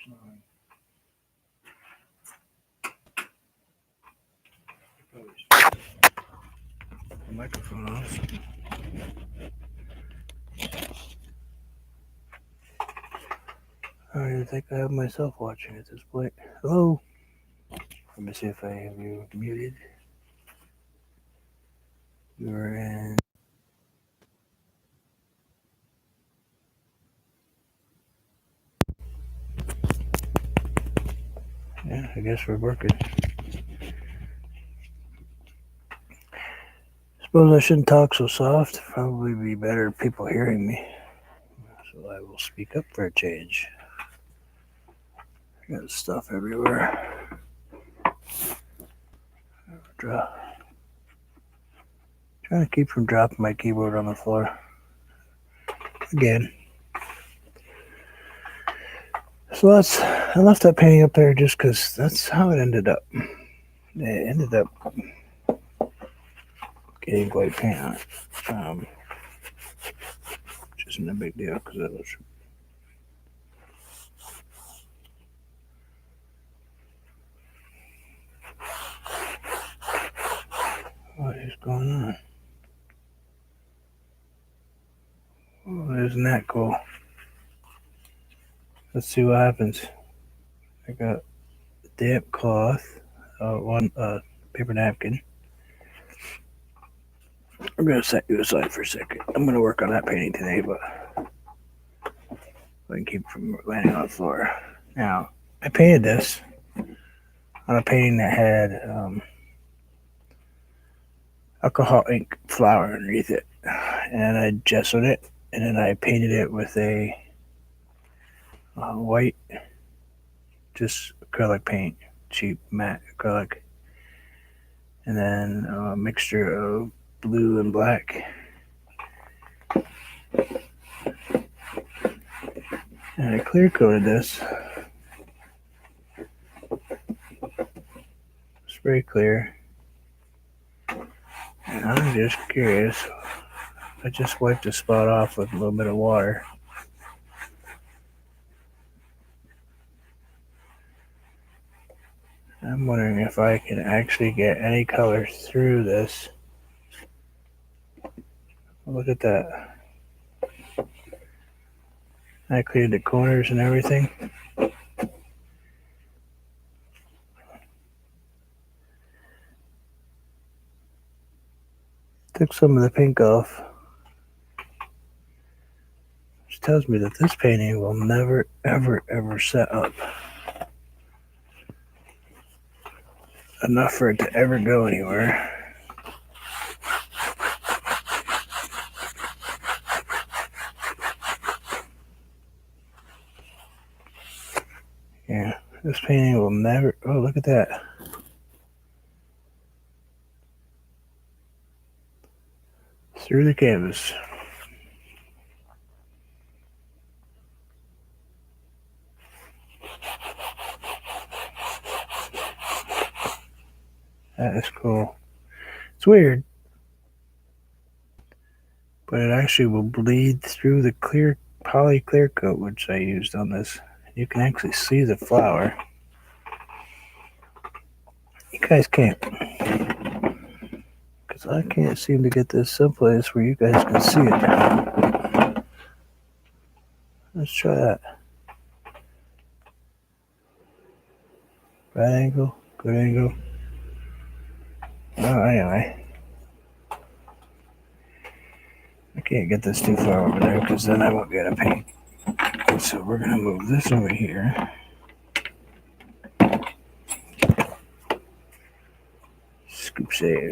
snoring. The microphone off. I don't even think I have myself watching at this point. Hello? Let me see if I have you muted. You're in. Yeah, I guess we're working. Suppose I shouldn't talk so soft. Probably be better people hearing me. So I will speak up for a change. I got stuff everywhere. Trying to keep from dropping my keyboard on the floor. Again. So I left that painting up there just because that's how it ended up. It ended up getting white paint on it. Which isn't a big deal because it was. What is going on? Oh, isn't that cool? Let's see what happens. I got a damp cloth, one paper napkin. I'm gonna set you aside for a second. I'm gonna work on that painting today, but I can keep it from landing on the floor. Now, I painted this on a painting that had alcohol ink flour underneath it, and I gessoed it, and then I painted it with a white, just acrylic paint, cheap matte acrylic, and then a mixture of blue and black. And I clear coated this. Spray clear. And I'm just curious. I just wiped the spot off with a little bit of water. I'm wondering if I can actually get any color through this. Look at that. I cleared the corners and everything. Took some of the pink off. Which tells me that this painting will never, ever, ever set up enough for it to ever go anywhere. Yeah, this painting will never. Oh, look at that. Through the canvas. That is cool. It's weird, but it actually will bleed through the clear poly clear coat which I used on this. You can actually see the flower. You guys can't, because I can't seem to get this someplace where you guys can see it. Let's try that. Bad angle, good angle. Oh, anyway. I can't get this too far over there because then I won't get a paint. So we're going to move this over here. Scoop save.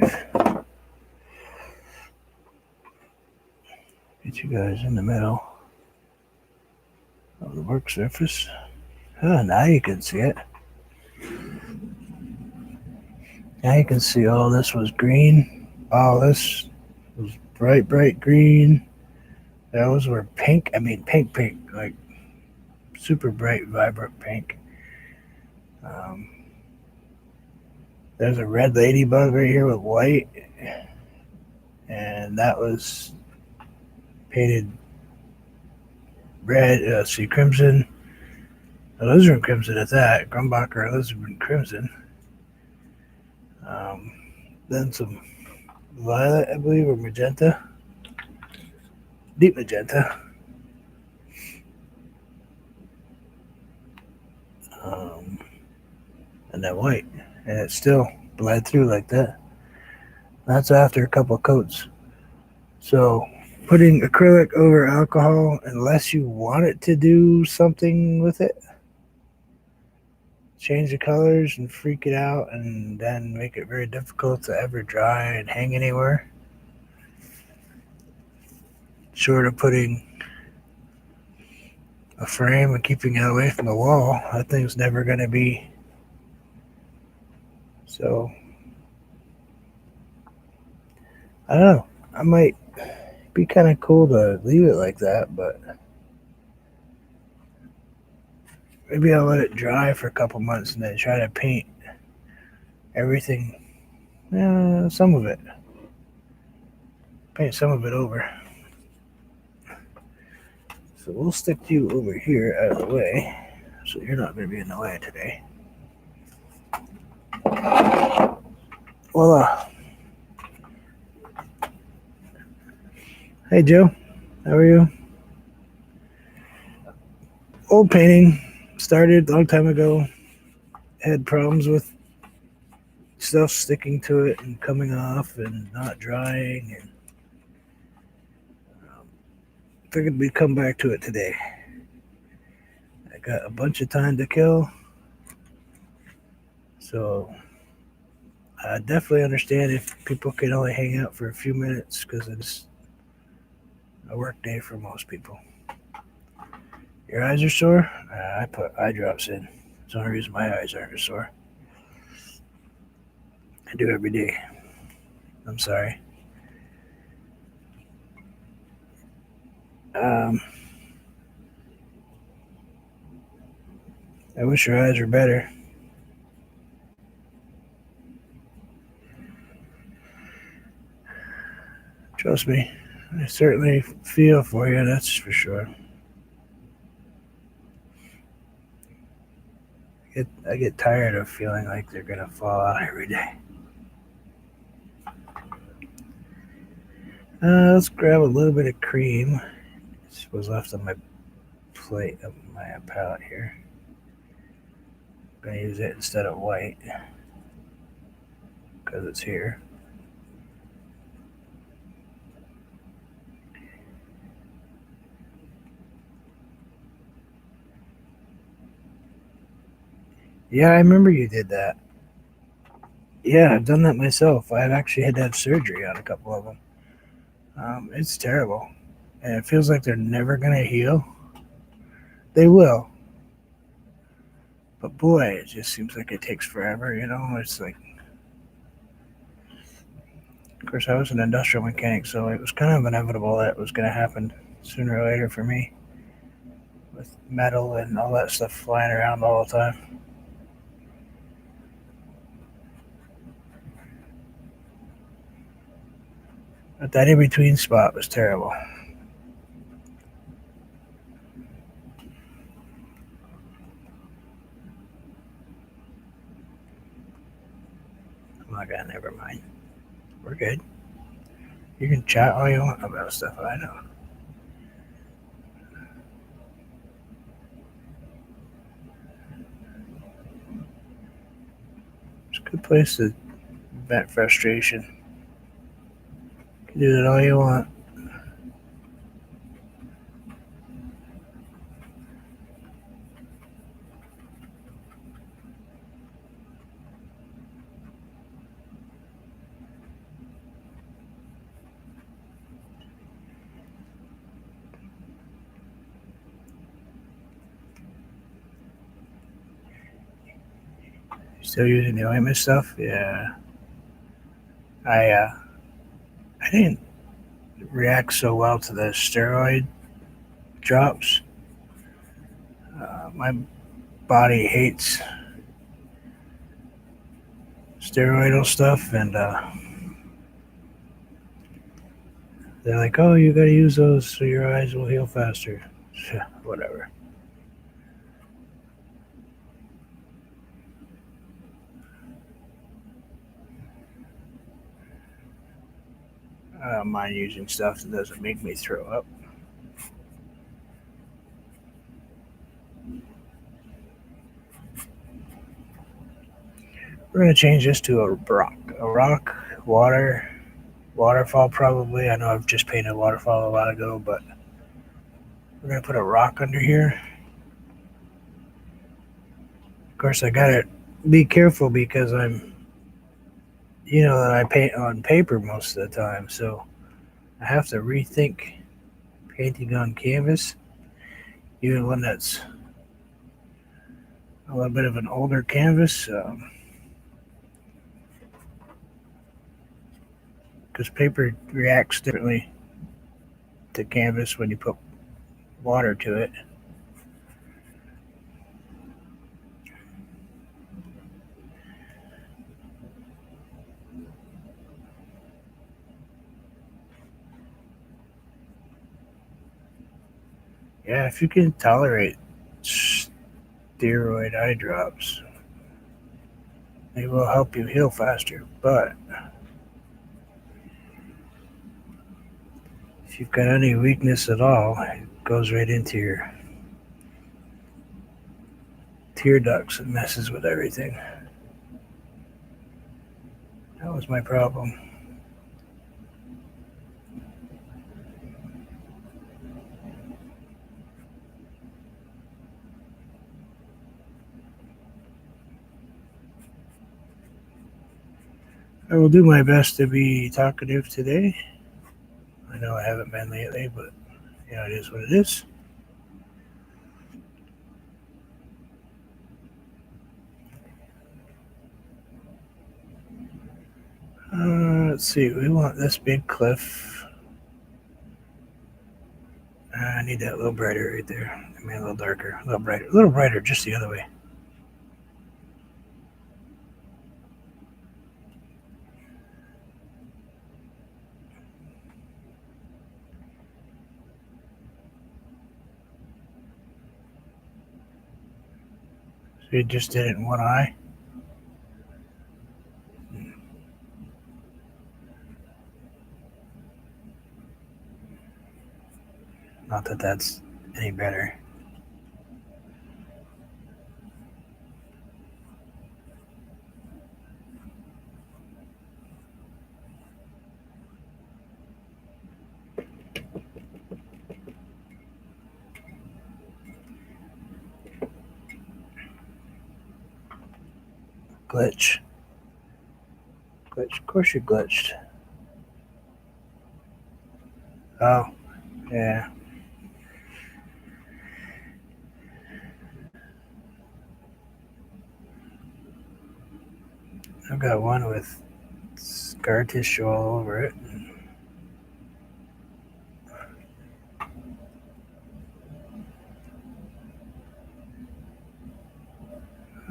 Get you guys in the middle of the work surface. Oh, now you can see it. Now you can see all this was green. All this was bright, bright green. Those were pink. I mean, pink, like super bright, vibrant pink. There's a red ladybug right here with white. And that was painted red, see, crimson. alizarin crimson at that, Grumbacher alizarin crimson. Um, then some violet, I believe, or magenta, deep magenta. Um, and then white. And it still bled through like that. That's after a couple of coats. So putting acrylic over alcohol, unless you want it to do something with it, change the colors and freak it out and then make it very difficult to ever dry and hang anywhere. Short of putting a frame and keeping it away from the wall, that thing's never going to be. So, I don't know. I might be kind of cool to leave it like that, but maybe I'll let it dry for a couple months and then try to paint everything, some of it. Paint some of it over. So we'll stick you over here out of the way, so you're not going to be in the way today. Voila. Hey Joe, how are you? Old painting started a long time ago. Had problems with stuff sticking to it and coming off and not drying, and figured we'd come back to it today. I got a bunch of time to kill, so I definitely understand if people can only hang out for a few minutes because it's a work day for most people. Your eyes are sore? I put eye drops in. It's the only reason my eyes aren't sore. I do every day. I'm sorry. Um, I wish your eyes were better. Trust me, I certainly feel for you, that's for sure. I get tired of feeling like they're gonna fall out every day. Let's grab a little bit of cream. This was left on my plate of my palette here. I'm gonna use it instead of white because it's here. Yeah, I remember you did that. Yeah, I've done that myself. I've actually had to have surgery on a couple of them. It's terrible, and it feels like they're never gonna heal. They will, but boy, it just seems like it takes forever. It's like, of course, I was an industrial mechanic, so it was kind of inevitable that it was gonna happen sooner or later for me with metal and all that stuff flying around all the time. But that in between spot was terrible. Oh my god, never mind. We're good. You can chat all you want about stuff. I know. It's a good place to vent frustration. You can do that all you want. Still using the ointment stuff? Yeah. I uh, I didn't react so well to the steroid drops. My body hates steroidal stuff, and they're like, "Oh, you got to use those so your eyes will heal faster." Whatever. I don't mind using stuff that doesn't make me throw up. We're gonna change this to a rock. A rock, waterfall probably. I know I've just painted a waterfall a while ago, but we're gonna put a rock under here. Of course, I gotta be careful because that I paint on paper most of the time, so I have to rethink painting on canvas, even one that's a little bit of an older canvas, because paper reacts differently to canvas when you put water to it. Yeah, if you can tolerate steroid eye drops, they will help you heal faster. But if you've got any weakness at all, it goes right into your tear ducts and messes with everything. That was my problem. I will do my best to be talkative today. I know I haven't been lately, but it is what it is. Let's see. We want this big cliff. I need that a little brighter right there. I mean, a little darker, a little brighter, just the other way. So you just did it in one eye. Not that that's any better. Glitch. Glitch. Of course you glitched. Oh, yeah. I've got one with scar tissue all over it.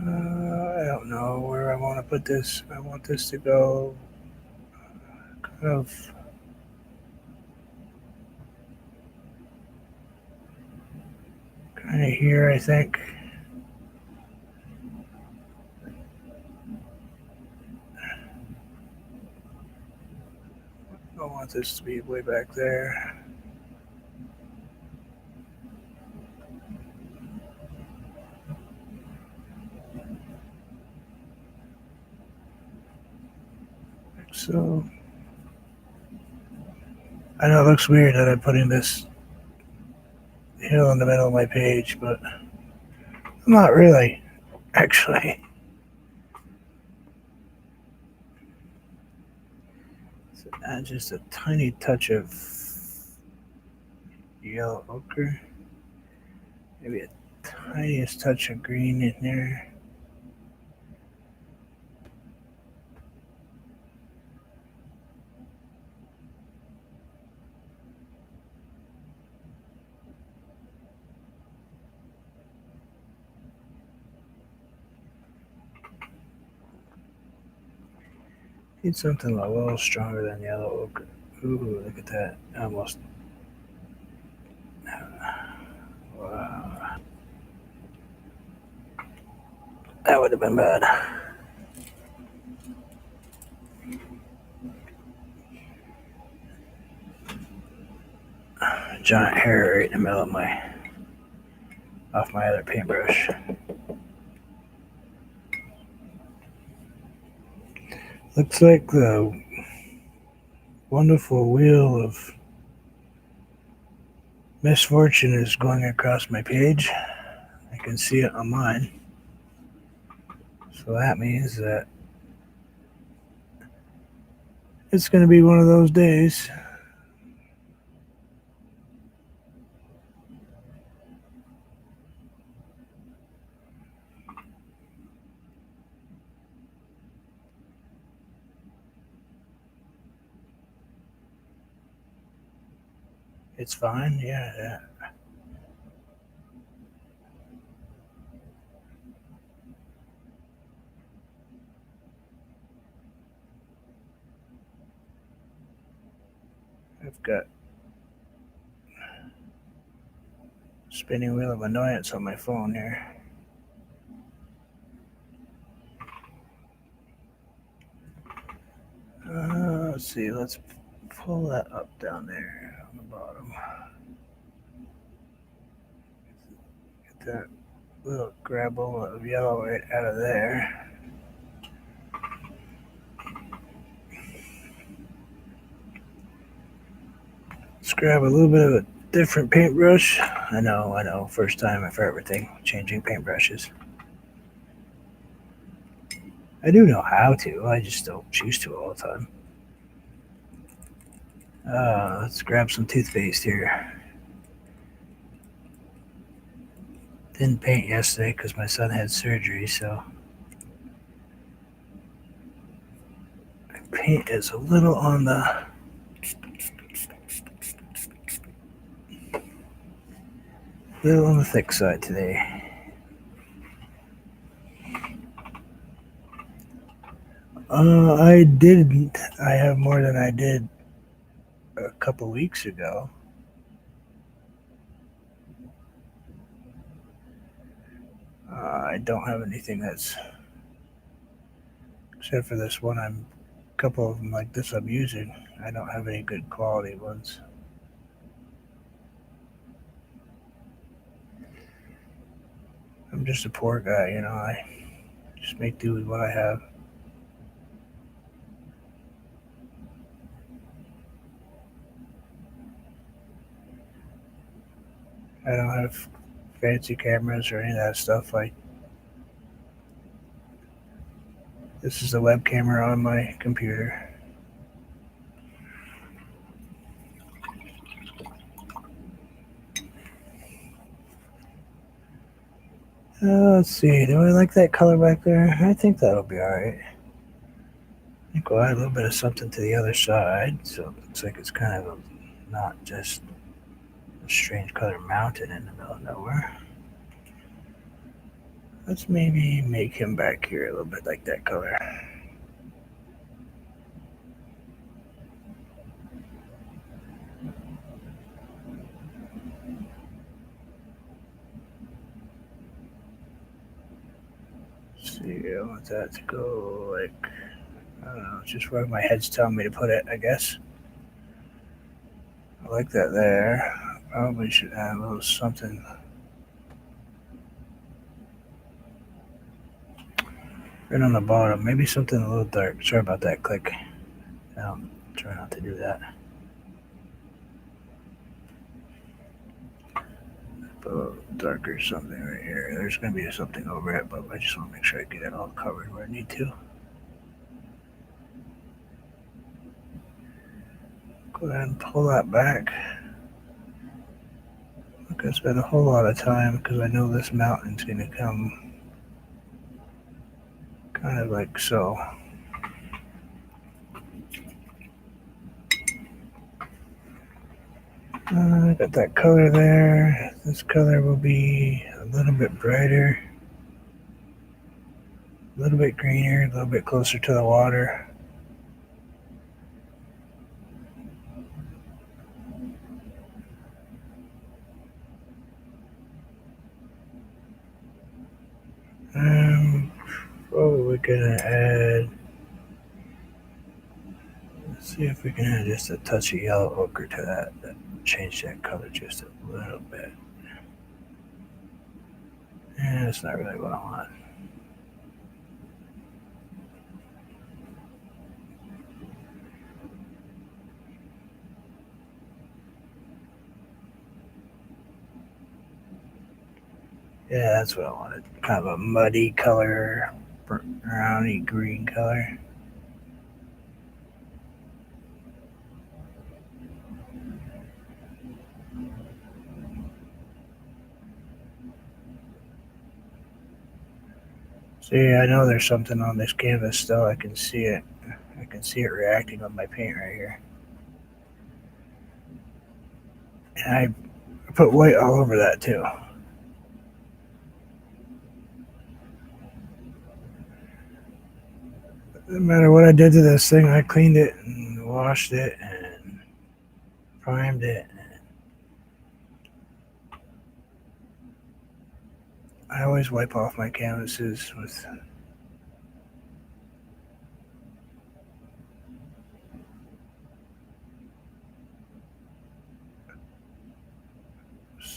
I don't know where I want to put this. I want this to go kind of here, I think. I want this to be way back there. So I know it looks weird that I'm putting this hill in the middle of my page, but I'm not really, actually. So add just a tiny touch of yellow ochre, maybe a tiniest touch of green in there. Need something a little stronger than yellow ochre. Ooh, look at that. Almost. Wow. That would have been bad. giant hair right in the middle of off my other paintbrush. Looks like the wonderful wheel of misfortune is going across my page. I can see it on mine. So that means that it's going to be one of those days. It's fine, yeah. I've got spinning wheel of annoyance on my phone here. Let's see, let's pull that up down there on the bottom. Get that little grabble of yellow right out of there. Let's grab a little bit of a different paintbrush. I know, first time for everything, changing paintbrushes. I do know how to, I just don't choose to all the time. Let's grab some toothpaste here. Didn't paint yesterday because my son had surgery, so my paint is a little on the thick side today. I didn't. I have more than I did a couple weeks ago. I don't have anything that's, except for this one. A couple of them like this I'm using. I don't have any good quality ones. I'm just a poor guy, I just make do with what I have. I don't have fancy cameras or any of that stuff. This is the web camera on my computer. Let's see. Do I like that color back there? I think that'll be alright. I think we'll add a little bit of something to the other side, so it looks like it's kind of not just a strange color mountain in the middle of nowhere. Let's maybe make him back here a little bit like that color. Let's see, I want that to go like, I don't know, it's just where my head's telling me to put it, I guess. I like that there. Probably should add a little something. Right on the bottom, maybe something a little dark. Sorry about that click. Try not to do that. Put a little darker something right here. There's going to be something over it, but I just want to make sure I get it all covered where I need to. Go ahead and pull that back. I'm not going to spend a whole lot of time because I know this mountain's going to come kind of like so. I got that color there. This color will be a little bit brighter, a little bit greener, a little bit closer to the water. I'm probably gonna add, let's see if we can add just a touch of yellow ochre to that. change that color just a little bit. And it's not really what I want. Yeah, that's what I wanted. Kind of a muddy color, browny green color. See, I know there's something on this canvas still. I can see it. I can see it reacting on my paint right here. And I put white all over that too. No matter what I did to this thing, I cleaned it and washed it and primed it. I always wipe off my canvases with.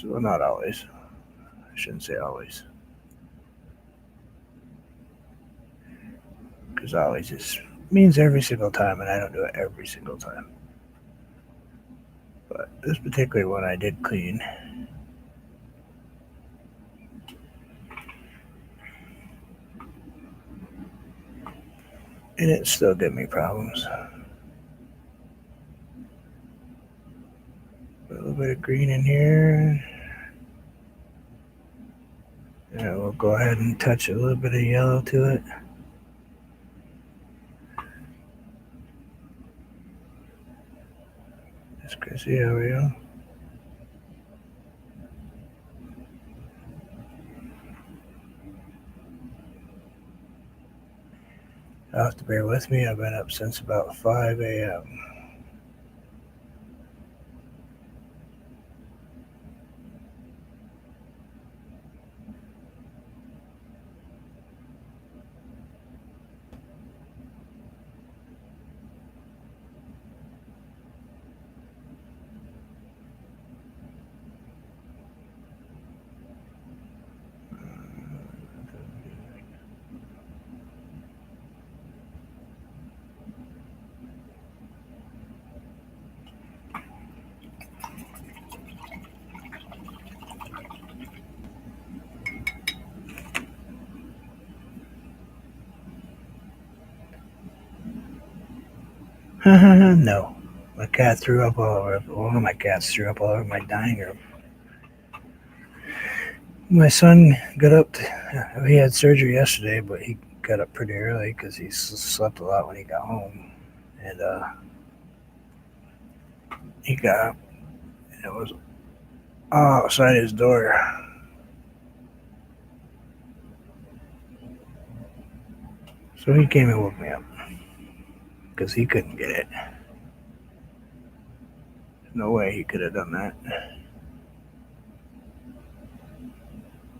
Well, not always. I shouldn't say always. Because always is means every single time, and I don't do it every single time. But this particular one I did clean. And it still gave me problems. A little bit of green in here. And we'll go ahead and touch a little bit of yellow to it. Just crazy, there we go. You'll have to bear with me. I've been up since about 5 a.m. No. My cat threw up all over. One of my cats threw up all over my dining room. My son got up. He had surgery yesterday, but he got up pretty early because he slept a lot when he got home. And he got up, and it was outside his door. So he came and woke me up because he couldn't get it. No way he could have done that.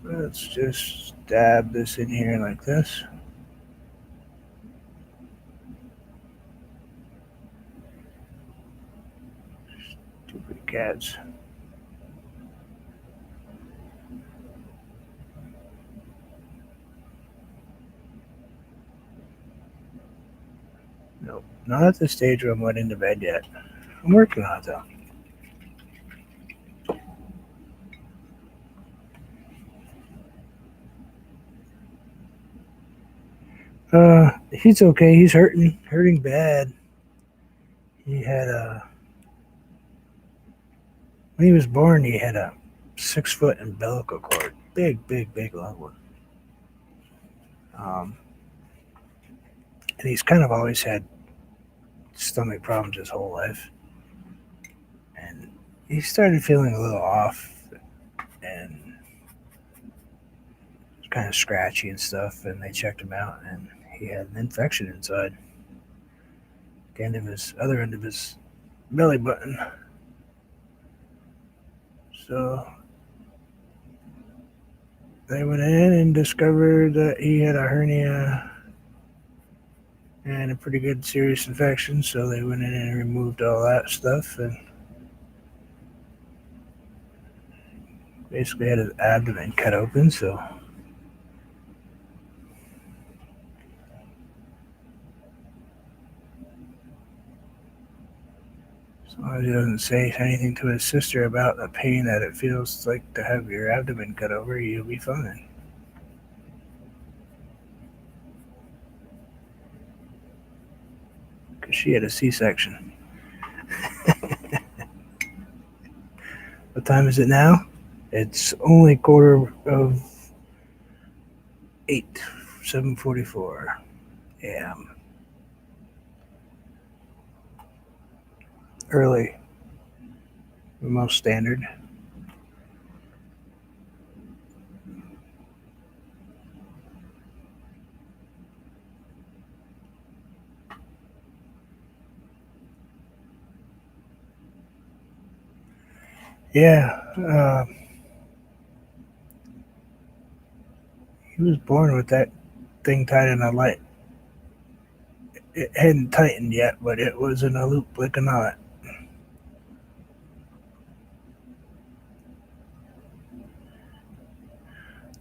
Let's just dab this in here like this. Stupid cats. Nope, not at the stage where I'm went into bed yet. I'm working on it though. He's okay. He's hurting bad. He had when he was born, he had a 6 foot umbilical cord, big, long one. Um, and he's kind of always had stomach problems his whole life. And he started feeling a little off and kind of scratchy and stuff. And they checked him out, and he had an infection inside the end of his other end of his belly button. So they went in and discovered that he had a hernia and a pretty good serious infection. So they went in and removed all that stuff, and basically had his abdomen cut open, so as long as he doesn't say anything to his sister about the pain that it feels like to have your abdomen cut over, you'll be fine. Because she had a C-section. What time is it now? It's only quarter of 8, 7:44 a.m. Early, most standard. Yeah, he was born with that thing tied in a light. It hadn't tightened yet, but it was in a loop like a knot.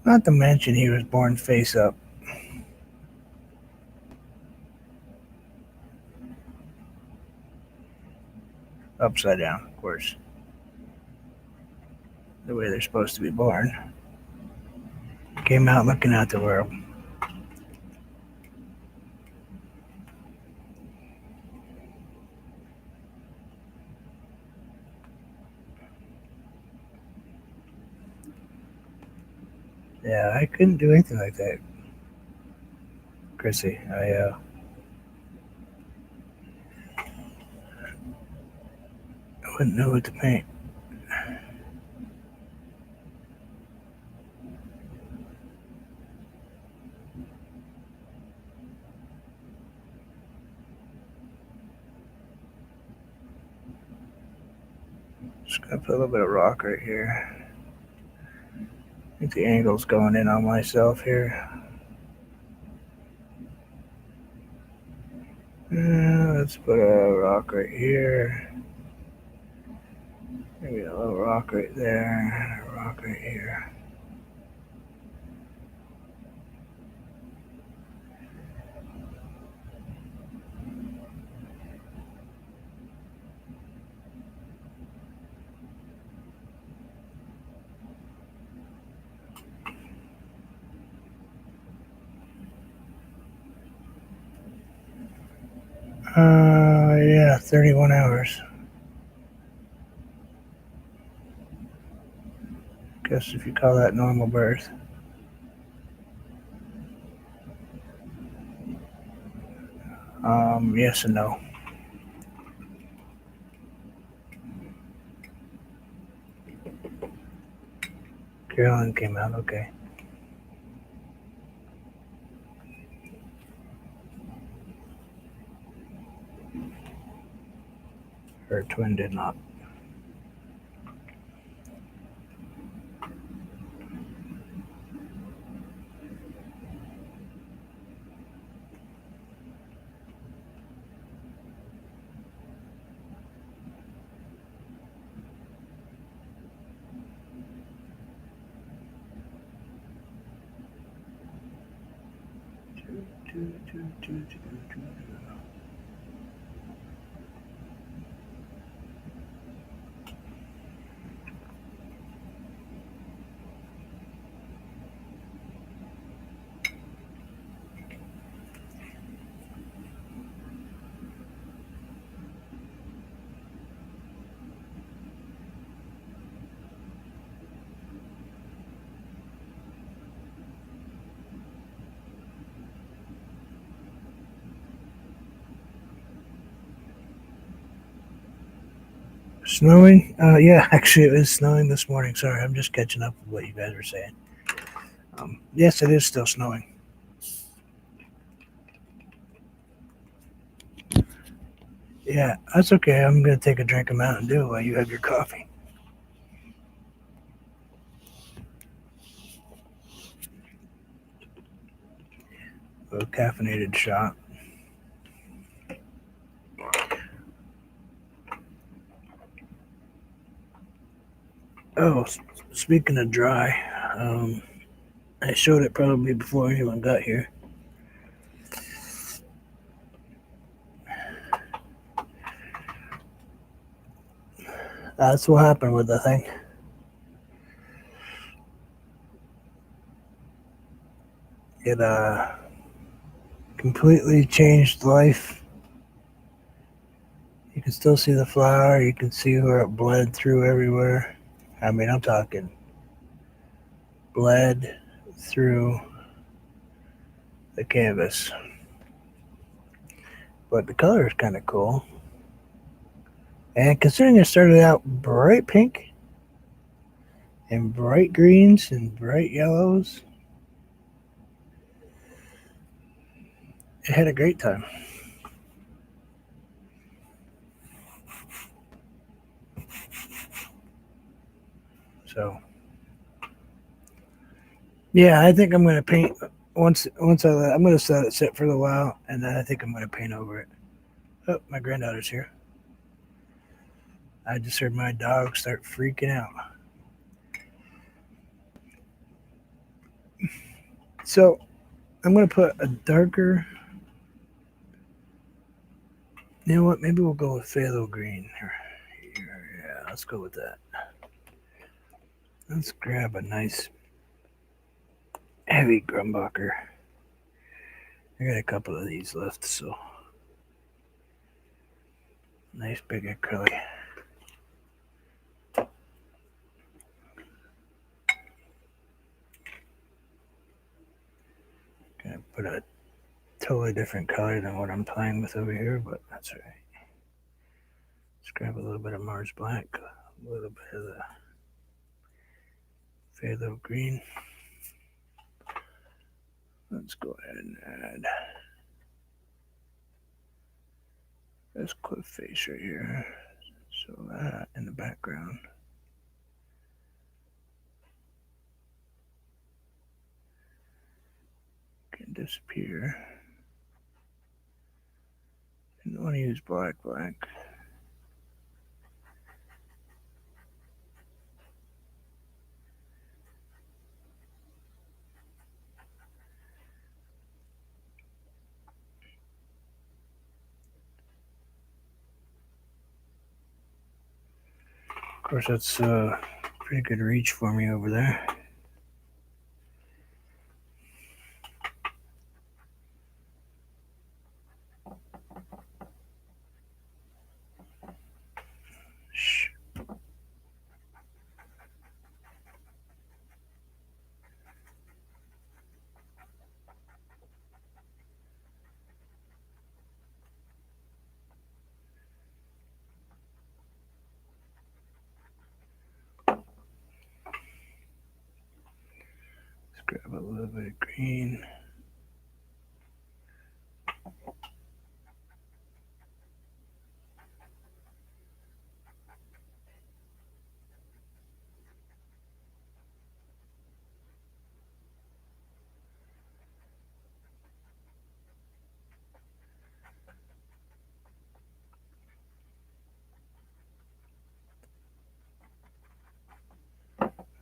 Not to mention he was born face up, upside down, of course, the way they're supposed to be born. Came out looking at the world. Yeah, I couldn't do anything like that, Chrissy. I wouldn't know what to paint. Just gonna put a little bit of rock right here. I think the angle's going in on myself here. Let's put a rock right here. Maybe a little rock right there. A rock right here. Yeah, 31 hours. Guess if you call that normal birth. Yes and no. Carolyn came out okay. Her twin did not. Snowing? Yeah, actually, it was snowing this morning. Sorry, I'm just catching up with what you guys were saying. Yes, it is still snowing. Yeah, that's okay. I'm going to take a drink of Mountain Dew while you have your coffee. A caffeinated shot. Oh, speaking of dry, I showed it probably before anyone got here. That's what happened with the thing. It completely changed life. You can still see the flower. You can see where it bled through everywhere. I mean, I'm talking bled through the canvas. But the color is kind of cool. And considering it started out bright pink and bright greens and bright yellows, it had a great time. So, yeah, I think I'm going to paint I'm going to let it sit for a while, and then I think I'm going to paint over it. Oh, my granddaughter's here. I just heard my dog start freaking out. So I'm going to put a darker. You know what? Maybe we'll go with phthalo green. Yeah, let's go with that. Let's grab a nice heavy Grumbacher. I got a couple of these left, so nice big acrylic. Gonna put a totally different color than what I'm playing with over here, but that's all right. Let's grab a little bit of Mars Black, a little bit of the phthalo green. Let's go ahead and add this cliff face right here. So that in the background. Can disappear. I don't want to use black. Of course, that's pretty good reach for me over there. Shh. Let's grab a little bit of green.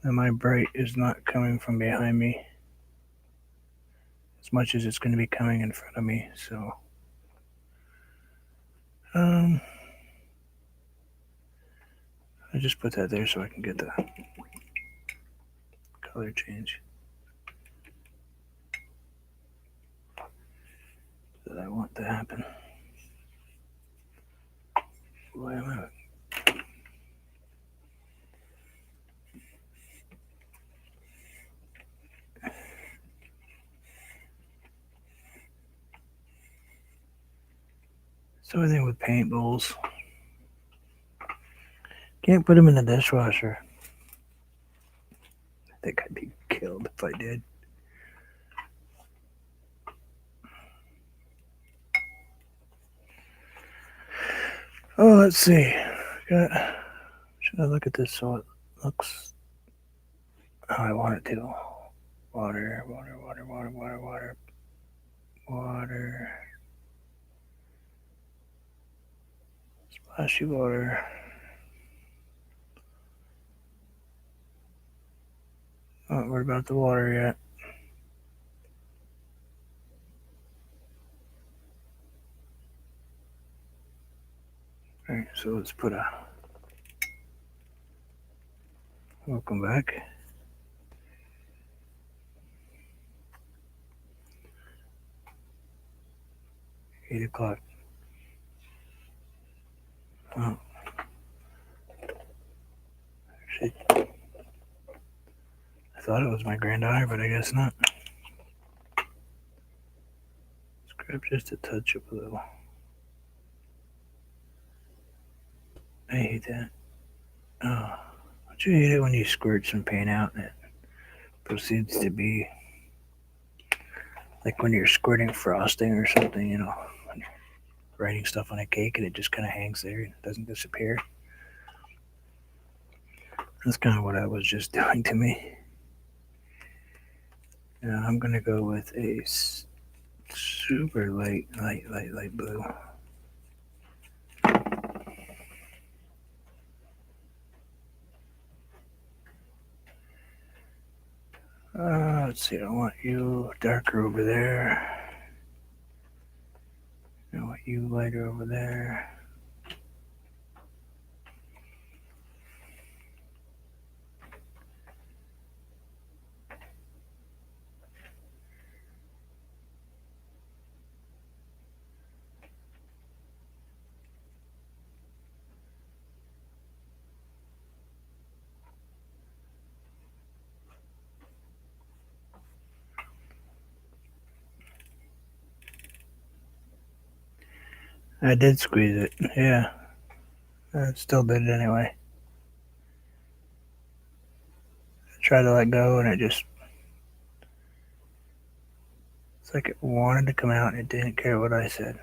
And my bright is not coming from behind me as much as it's going to be coming in front of me. So, I just put that there so I can get the color change that I want to happen. Why am I? So I think with paint bowls, can't put them in the dishwasher. I think I'd be killed if I did. Oh, let's see. Should I look at this so it looks how I want it to? Water. Splashy water. Not worried about the water yet. Alright, so let's put a welcome back. $8. Oh, actually, I thought it was my granddaughter, but I guess not. Let's grab just a touch of blue. I hate that. Oh, don't you hate it when you squirt some paint out and it proceeds to be like when you're squirting frosting or something, when you're writing stuff on a cake and it just kind of hangs there and doesn't disappear? That's kind of what I was just doing to me. Now I'm going to go with a super light blue. Let's see, I want you darker over there. I want you lighter over there. I did squeeze it, yeah. I still did it anyway. I tried to let go and it's like it wanted to come out and it didn't care what I said.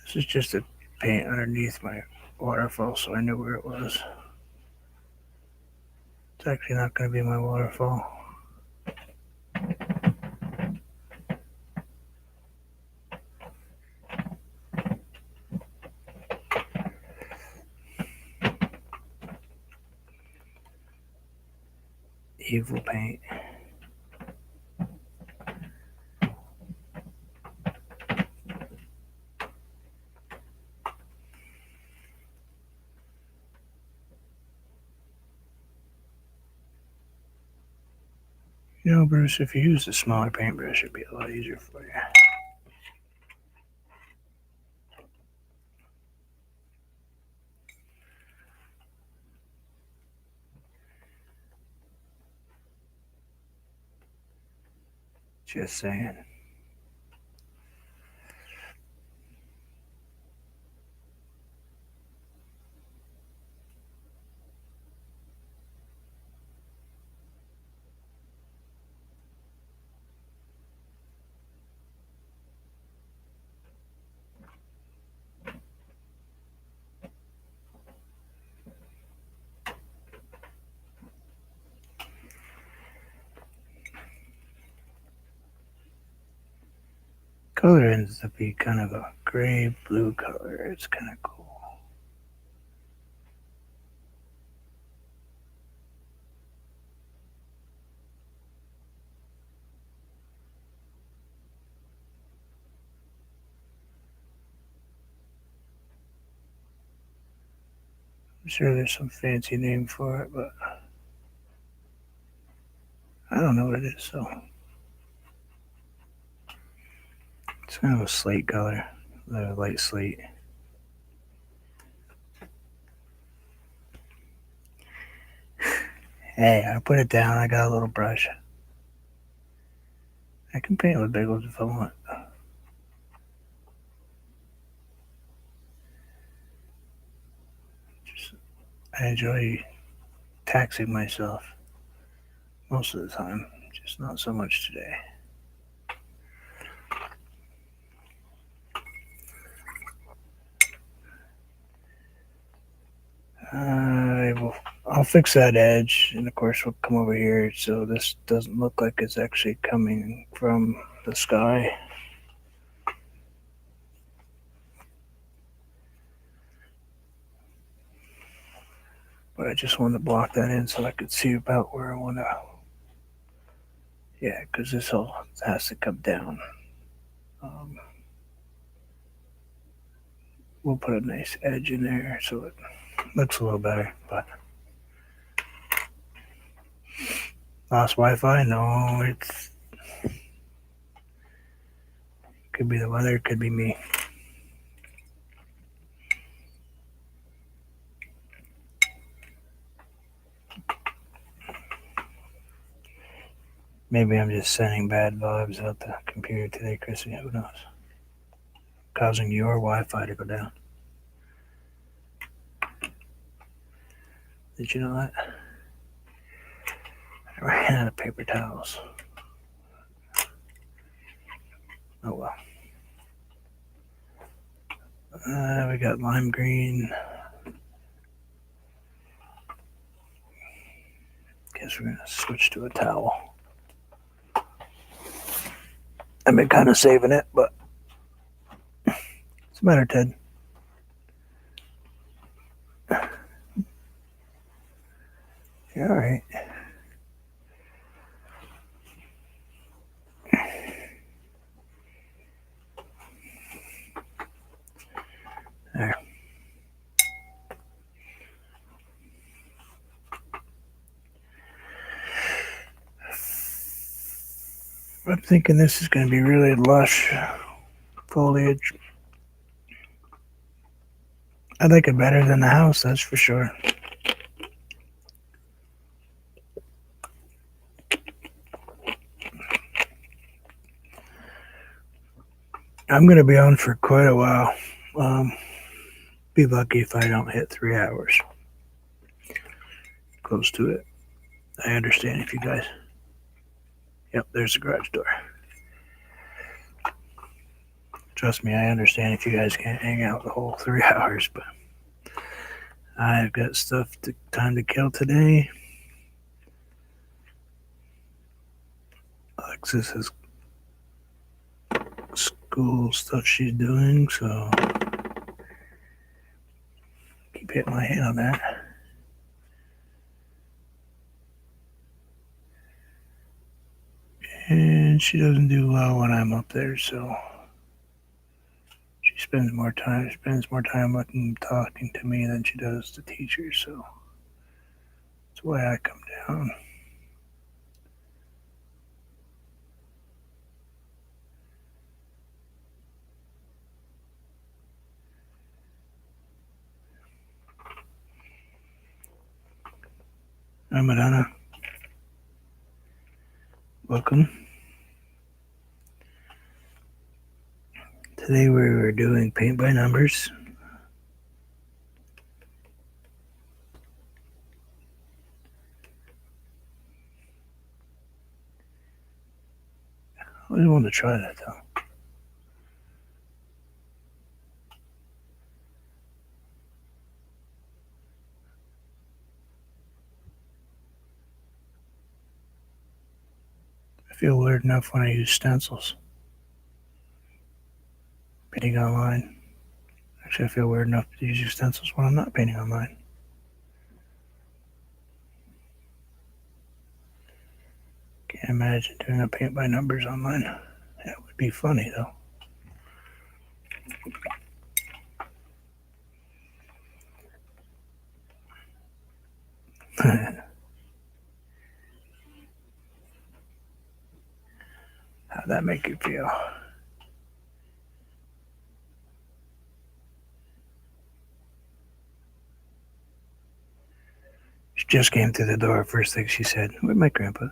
This is just a paint underneath my waterfall, so I knew where it was. It's actually not going to be my waterfall. Evil paint. Bruce, if you use a smaller paintbrush, it'd be a lot easier for you. Just saying. Color ends up being kind of a gray blue color. It's kind of cool. I'm sure there's some fancy name for it, but I don't know what it is. So it's kind of a slate color, a light slate. Hey, I put it down. I got a little brush. I can paint with big ones if I want. I enjoy taxing myself most of the time, just not so much today. I'll fix that edge, and of course we'll come over here so this doesn't look like it's actually coming from the sky. But I just wanted to block that in so I could see about where I want to. Yeah, because this all has to come down. Um, we'll put a nice edge in there so it looks a little better. But lost Wi-Fi? No, it's could be the weather, could be me. Maybe I'm just sending bad vibes out the computer today, Chrissy. Who knows? Causing your Wi-Fi to go down. Did you know that? I ran out of paper towels. Oh well. We got lime green. Guess we're gonna switch to a towel. I've been kind of saving it, but what's the matter, Ted? You're all right. There. I'm thinking this is going to be really lush foliage. I like it better than the house, that's for sure. I'm going to be on for quite a while. Be lucky if I don't hit 3 hours. Close to it. I understand if you guys. Yep, there's the garage door. Trust me, I understand if you guys can't hang out the whole 3 hours, but I've got time to kill today. Alexis has school stuff she's doing, so keep hitting my hand on that. And she doesn't do well when I'm up there, so she spends more time talking to me than she does the teacher, so that's why I come down. Hi, Madonna. Welcome. Today we were doing paint by numbers. I always wanted to try that though. I feel weird enough when I use stencils. Painting online. Actually, I feel weird enough to use stencils when I'm not painting online. Can't imagine doing a paint by numbers online. That would be funny though. How'd that make you feel? She just came through the door. First thing she said, "Where's my grandpa?"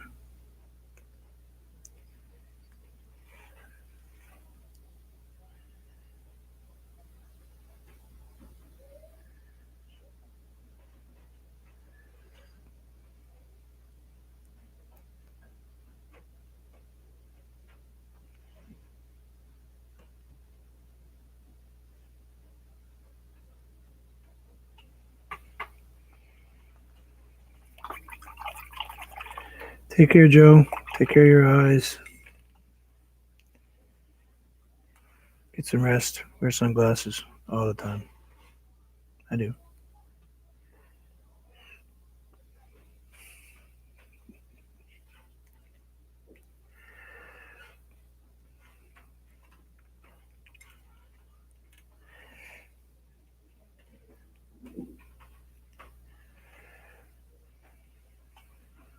Take care, Joe. Take care of your eyes. Get some rest. Wear sunglasses all the time. I do.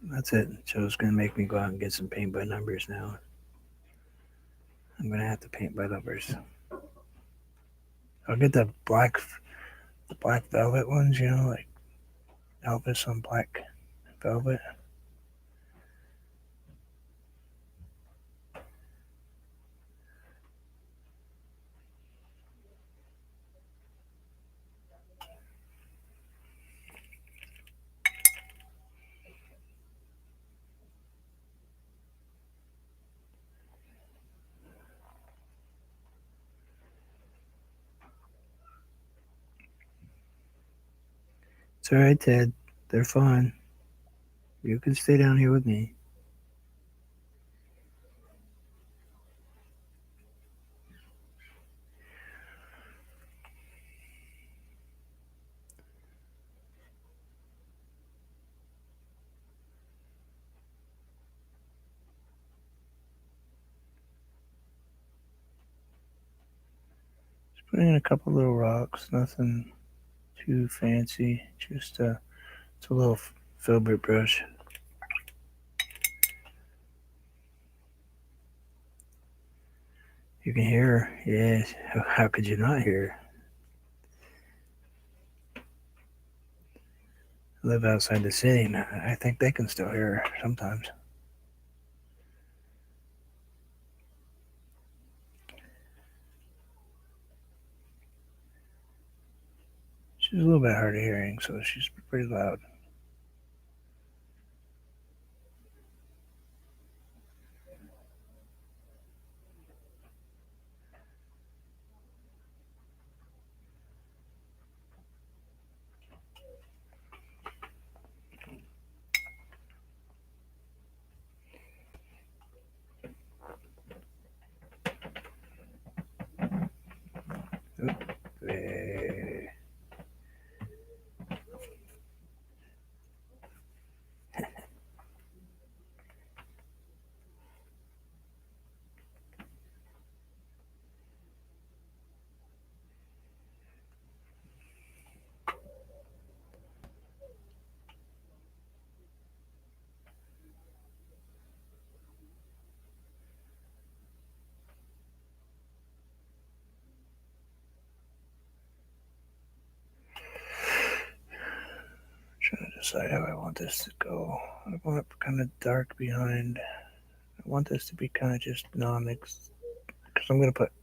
That's it. Joe's gonna make me go out and get some paint by numbers now. I'm gonna have to paint by numbers. I'll get the black velvet ones, like Elvis on black velvet. It's all right, Ted. They're fine. You can stay down here with me. Just putting in a couple little rocks. Nothing too fancy. Just it's a little filbert brush. You can hear her. Yes. How could you not hear her? I live outside the city, and I think they can still hear her sometimes. She's a little bit hard of hearing, so she's pretty loud. Oop. Eh. Trying to decide how I want this to go. I want it kind of dark behind. I want this to be kind of just because I'm going to put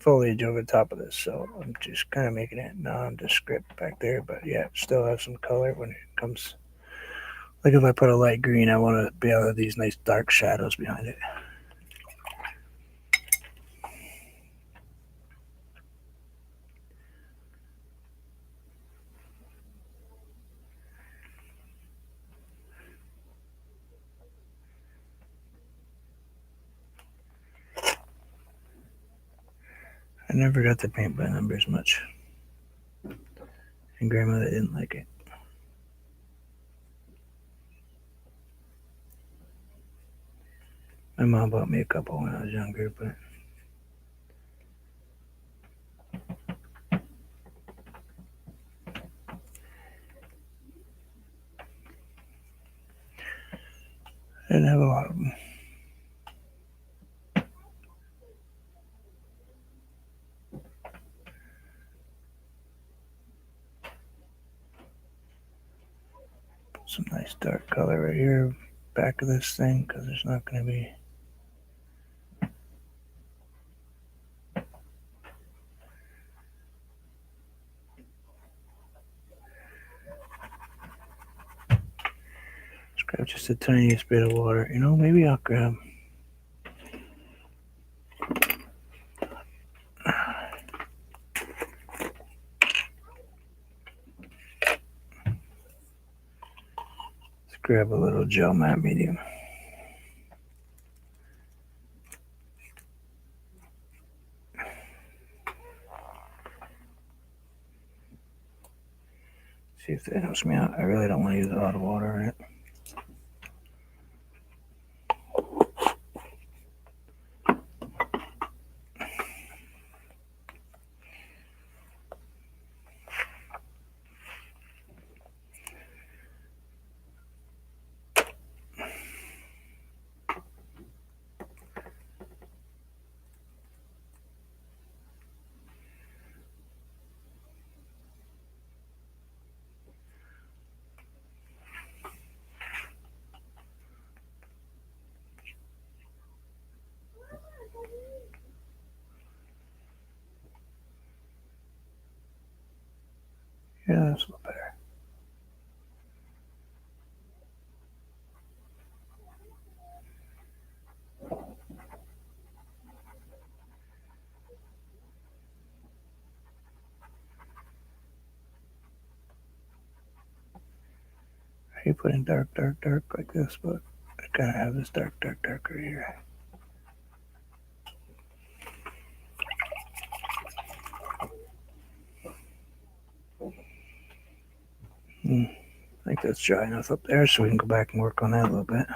foliage over the top of this, so I'm just kind of making it nondescript back there, but yeah, still have some color when it comes. Like if I put a light green, I want to be able to have these nice dark shadows behind it. I never got to paint by numbers much, and grandmother didn't like it. My mom bought me a couple when I was younger, but I didn't have a lot of them. Some nice dark color right here, back of this thing, because there's not going to be. Let's grab just the tiniest bit of water. Maybe I'll grab. Let's grab a little gel matte medium. See if that helps me out. I really don't want to use a lot of water in it. Yeah, that's a little better. You put in dark, dark, dark like this, but I kind of have this dark, dark, dark right here. I think that's dry enough up there, so we can go back and work on that a little bit.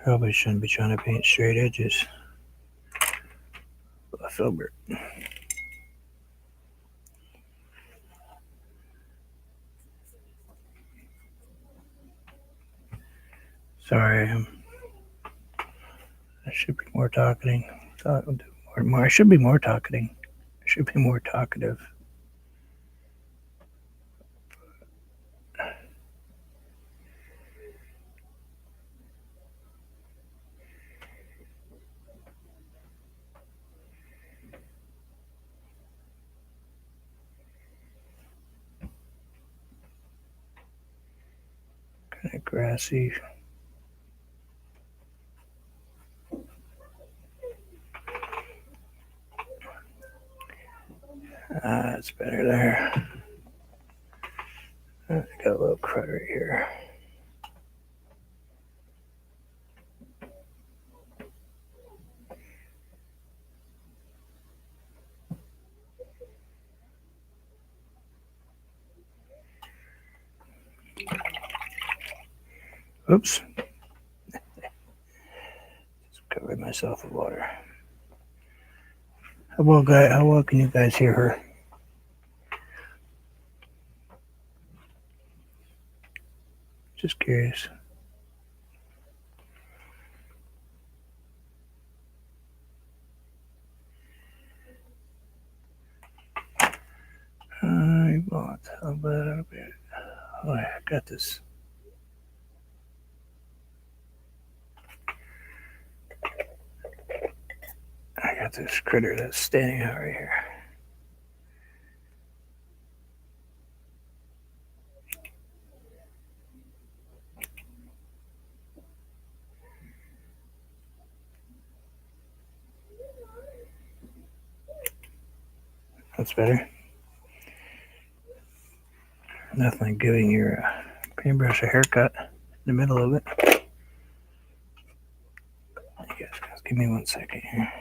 Probably shouldn't be trying to paint straight edges. A filbert. Sorry, I should be more talkating. I should be more talkating. I should be more talkative. Kind of grassy. That's better there. I got a little crud right here. Oops. Just covered myself with water. How well can you guys hear her? Just curious. I bought a little bit. Oh, I got this. I got this critter that's standing out right here. That's better. Nothing like giving your paintbrush a haircut in the middle of it. You guys, give me 1 second here.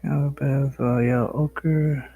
Got a bit of yellow ochre.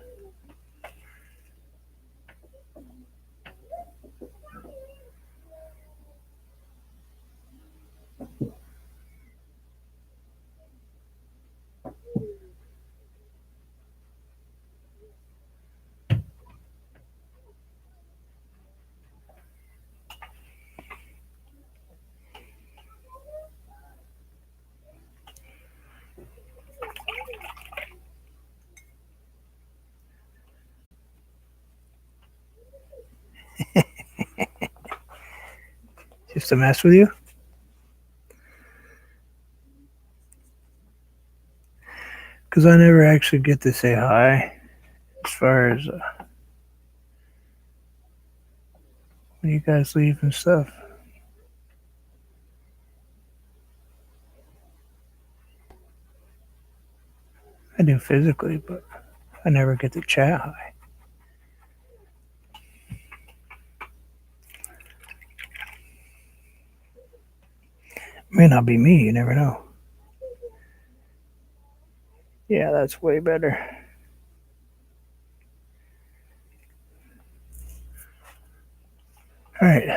Just to mess with you. Because I never actually get to say hi as far as when you guys leave and stuff. I do physically, but I never get to chat high. May not be me, you never know. Yeah, that's way better. Alright,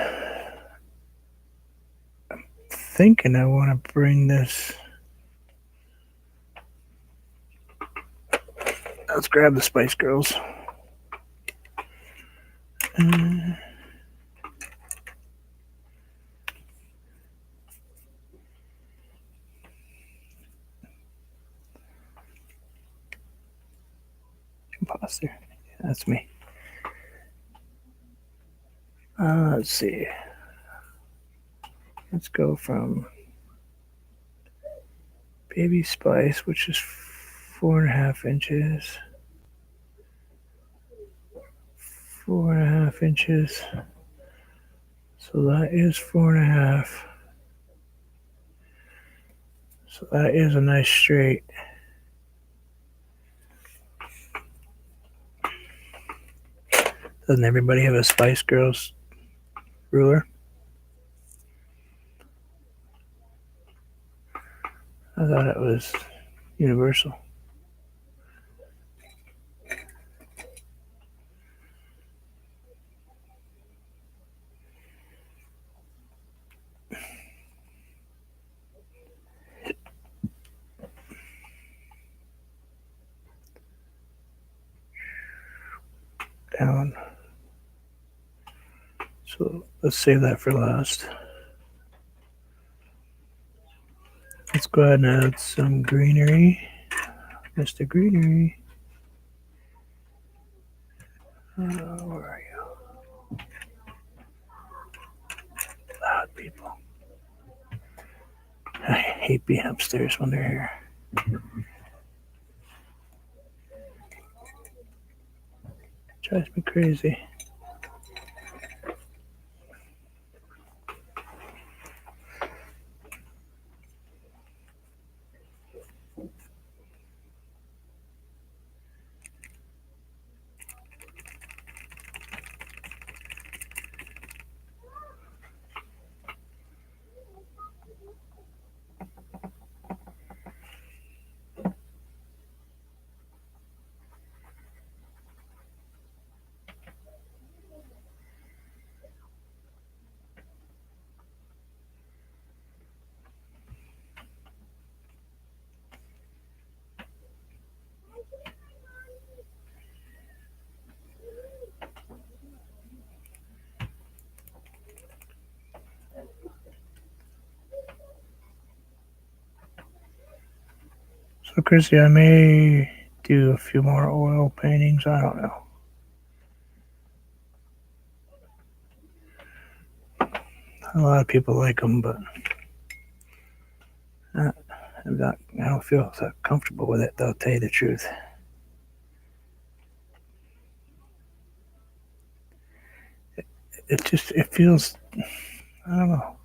thinking I want to bring this. Let's grab the Spice Girls. Imposter. Yeah, that's me. Let's see. Let's go from Baby Spice, which is 4.5 inches. 4.5 inches. So that is 4.5. So that is a nice straight. Doesn't everybody have a Spice Girls ruler? I thought it was universal. Down. So let's save that for last. Let's go ahead and add some greenery. Mr. Greenery. Where are you? Loud people. I hate being upstairs when they're here. Drives me crazy. So, Chrissy, I may do a few more oil paintings. I don't know. A lot of people like them, but I don't feel so comfortable with it, though, to tell you the truth. It feels, I don't know.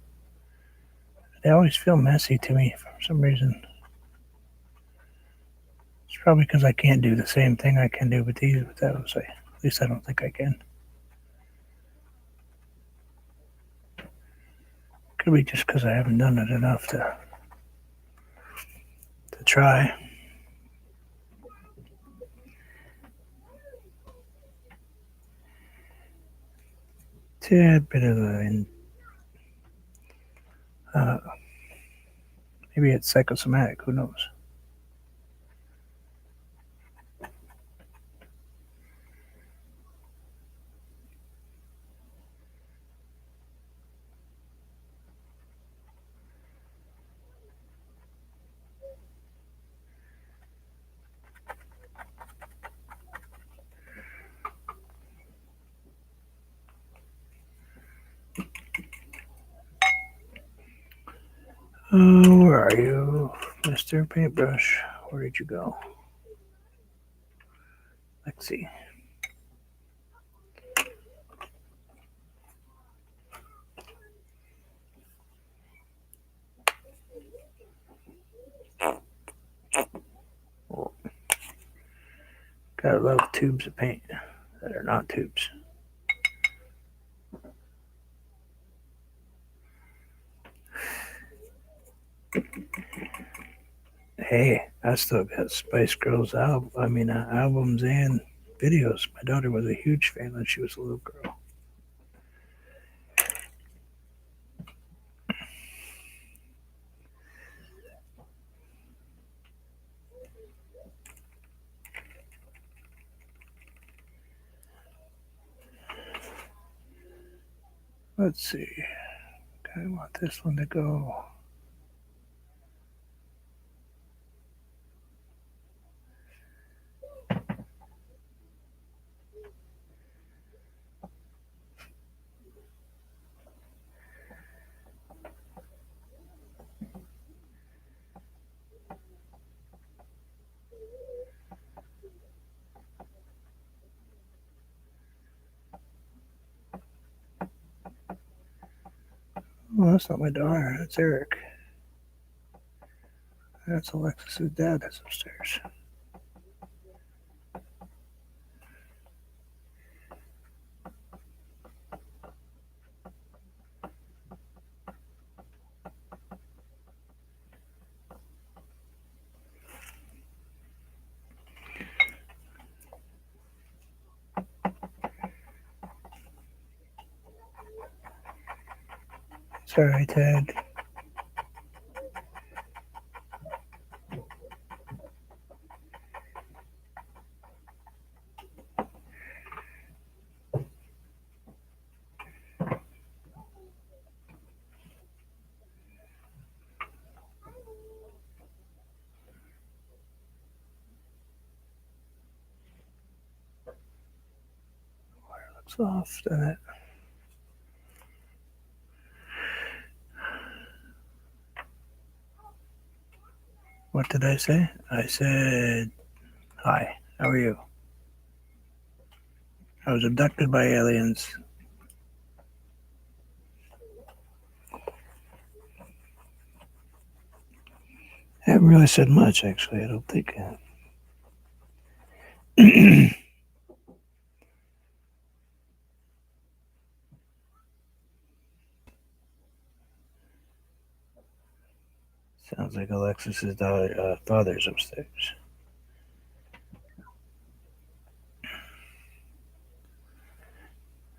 They always feel messy to me for some reason. It's probably because I can't do the same thing I can do with these with those. At least I don't think I can. Could be just because I haven't done it enough to try. Tad bit of maybe it's psychosomatic. Who knows? Oh, where are you, Mr. Paintbrush? Where did you go? Let's see. Well, gotta love tubes of paint that are not tubes. Hey, I still got Spice Girls albums and videos. My daughter was a huge fan when she was a little girl. Let's see. I want this one to go. Oh, that's not my daughter. That's Eric. That's Alexis's dad. That's upstairs. Sorry, Ted. Soft in it. What did I say? I said, hi, how are you? I was abducted by aliens. I haven't really said much, actually. I don't think. Sounds like Alexis's father's upstairs.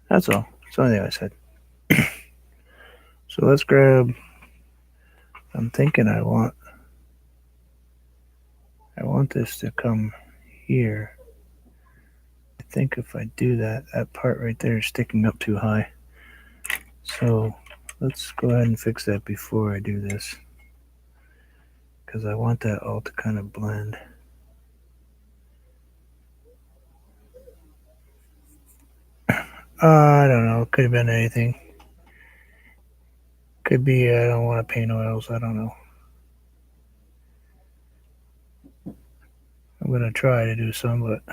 That's all. That's the only thing I said. So let's grab. I'm thinking I want this to come here. I think if I do that, that part right there is sticking up too high. So let's go ahead and fix that before I do this, because I want that all to kind of blend. I don't know. Could have been anything. Could be I don't want to paint oils. I don't know. I'm going to try to do some, but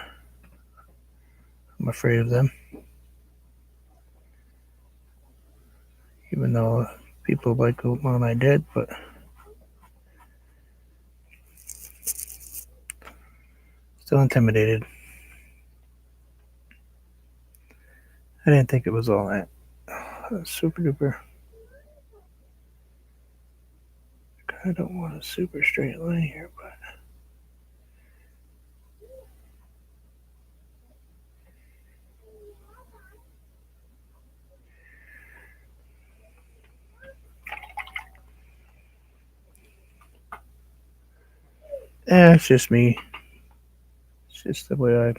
I'm afraid of them. Even though people like the one I did, but still intimidated. I didn't think it was all that super duper. I don't want a super straight line here, but it's just me. It's just the way I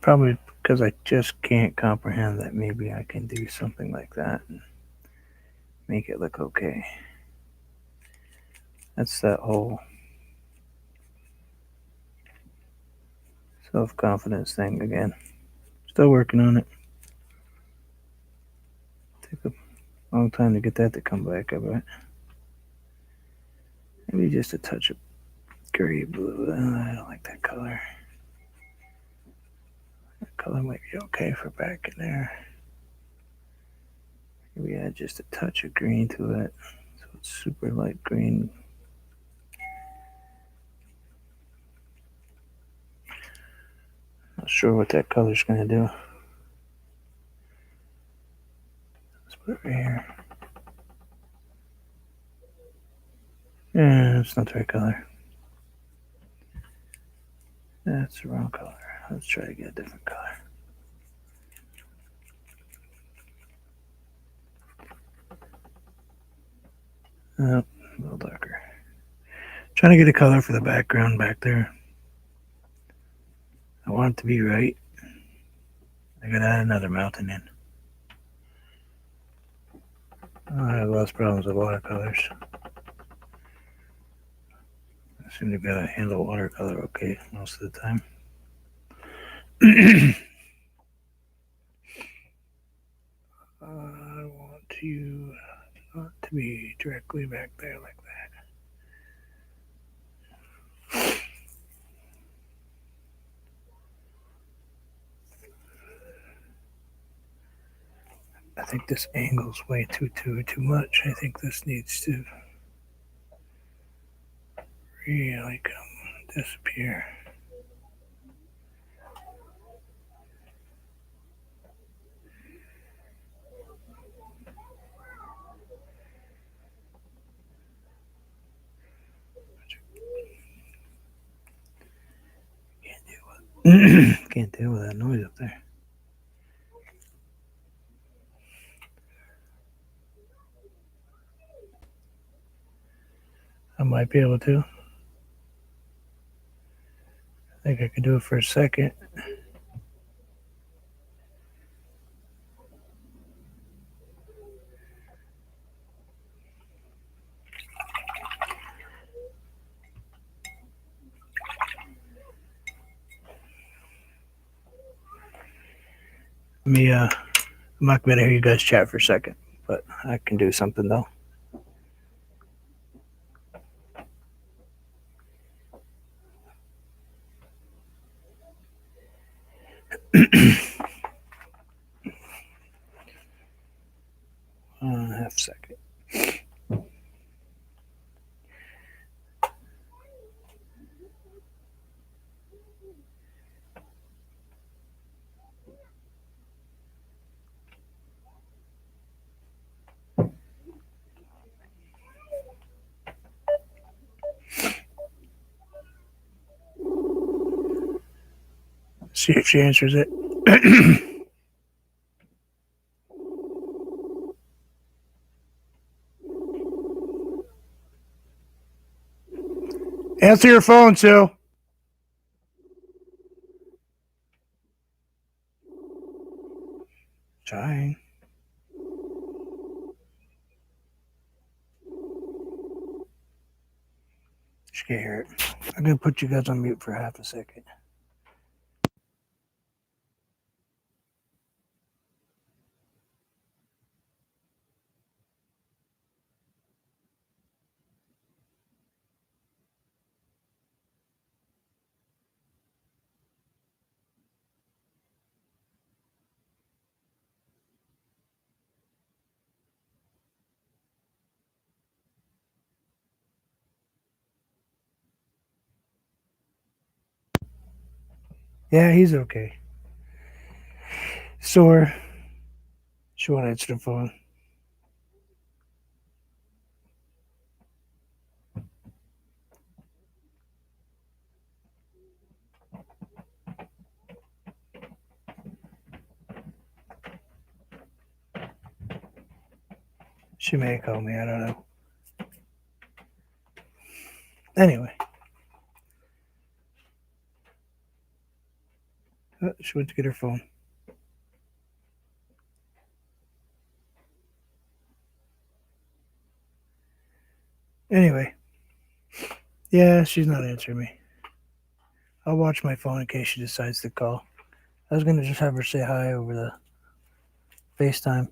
probably, because I just can't comprehend that maybe I can do something like that and make it look okay. That's that whole self-confidence thing again. Still working on it. Took a long time to get that to come back, I bet. Maybe just a touch of gray blue. I don't like that color. That color might be okay for back in there. Maybe add just a touch of green to it so super light green. Not sure what that color's going to do. Let's put it right here. Yeah, it's not the right color. That's the wrong color. Let's try to get a different color. Oh, a little darker. Trying to get a color for the background back there. I want it to be right. I gotta add another mountain in. I have less problems with watercolors. I seem to be able to handle watercolor okay most of the time. I want you not to be directly back there like that. I think this angle's way too much. I think this needs to really disappear. Can't deal with that noise up there. I might be able to. I think I could do it for a second. I'm not gonna hear you guys chat for a second, but I can do something though. Half a second. See if she answers it. Answer your phone, Sue. Trying. She can't hear it. I'm gonna put you guys on mute for half a second. Yeah, he's okay. Sore. She won't answer the phone. She may call me. I don't know. Anyway. She went to get her phone. Anyway. Yeah, she's not answering me. I'll watch my phone in case she decides to call. I was gonna just have her say hi over the FaceTime.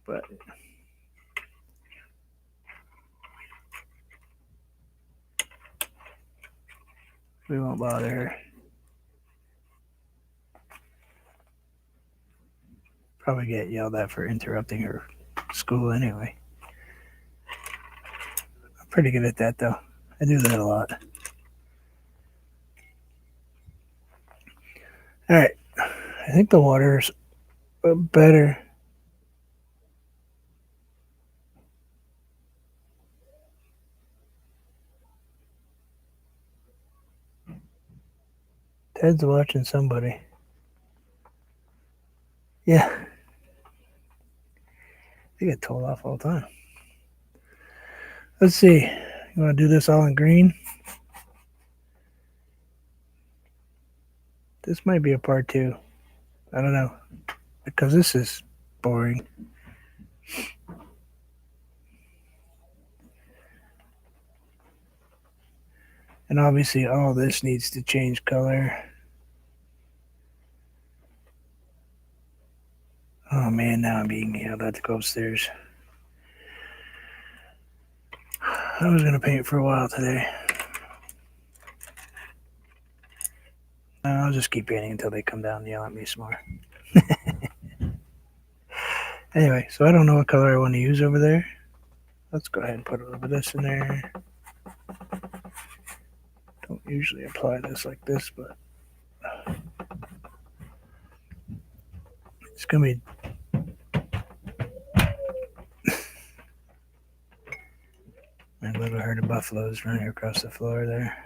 But we won't bother her. Probably get yelled at for interrupting her school anyway. I'm pretty good at that though. I do that a lot. All right. I think the water's better. Ted's watching somebody. Yeah, they get told off all the time. Let's see. You want to do this all in green? This might be a part two. I don't know. Because this is boring. And obviously all this needs to change color. Oh man, now I'm being yelled at to go upstairs. I was going to paint for a while today. No, I'll just keep painting until they come down and yell at me some more. Anyway, so I don't know what color I want to use over there. Let's go ahead and put a little bit of this in there. Don't usually apply this like this, but it's going to be a little herd of buffaloes running across the floor there.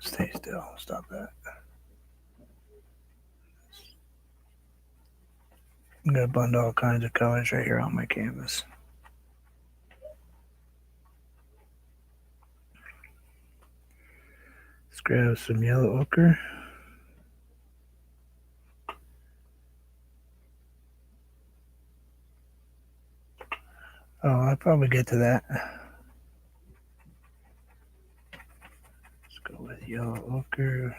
Stay still. Stop that. I'm going to blend all kinds of colors right here on my canvas. Let's grab some yellow ochre. Oh, I'll probably get to that. Let's go with yellow ochre.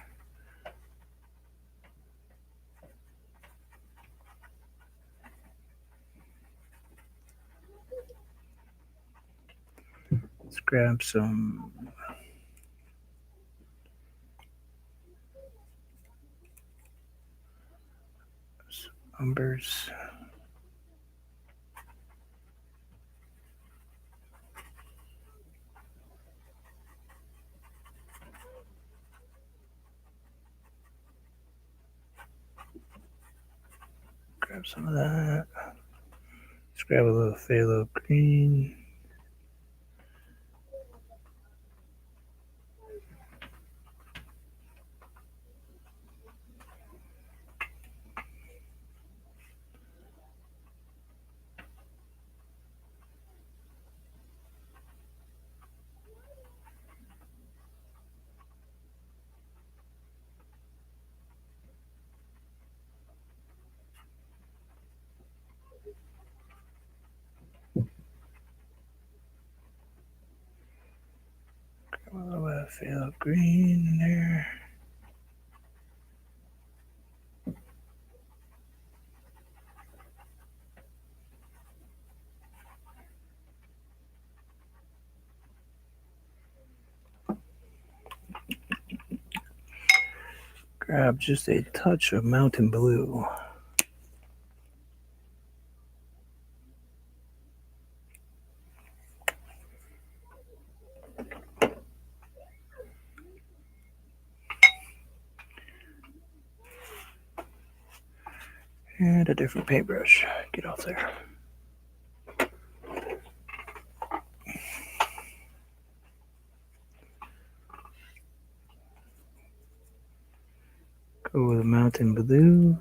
Let's grab some umbers. Grab some of that. Let's grab a little phthalo green. Grab a little bit of phthalo green in there. Grab just a touch of mountain blue. And a different paintbrush. Get off there. Go with a mountain blue.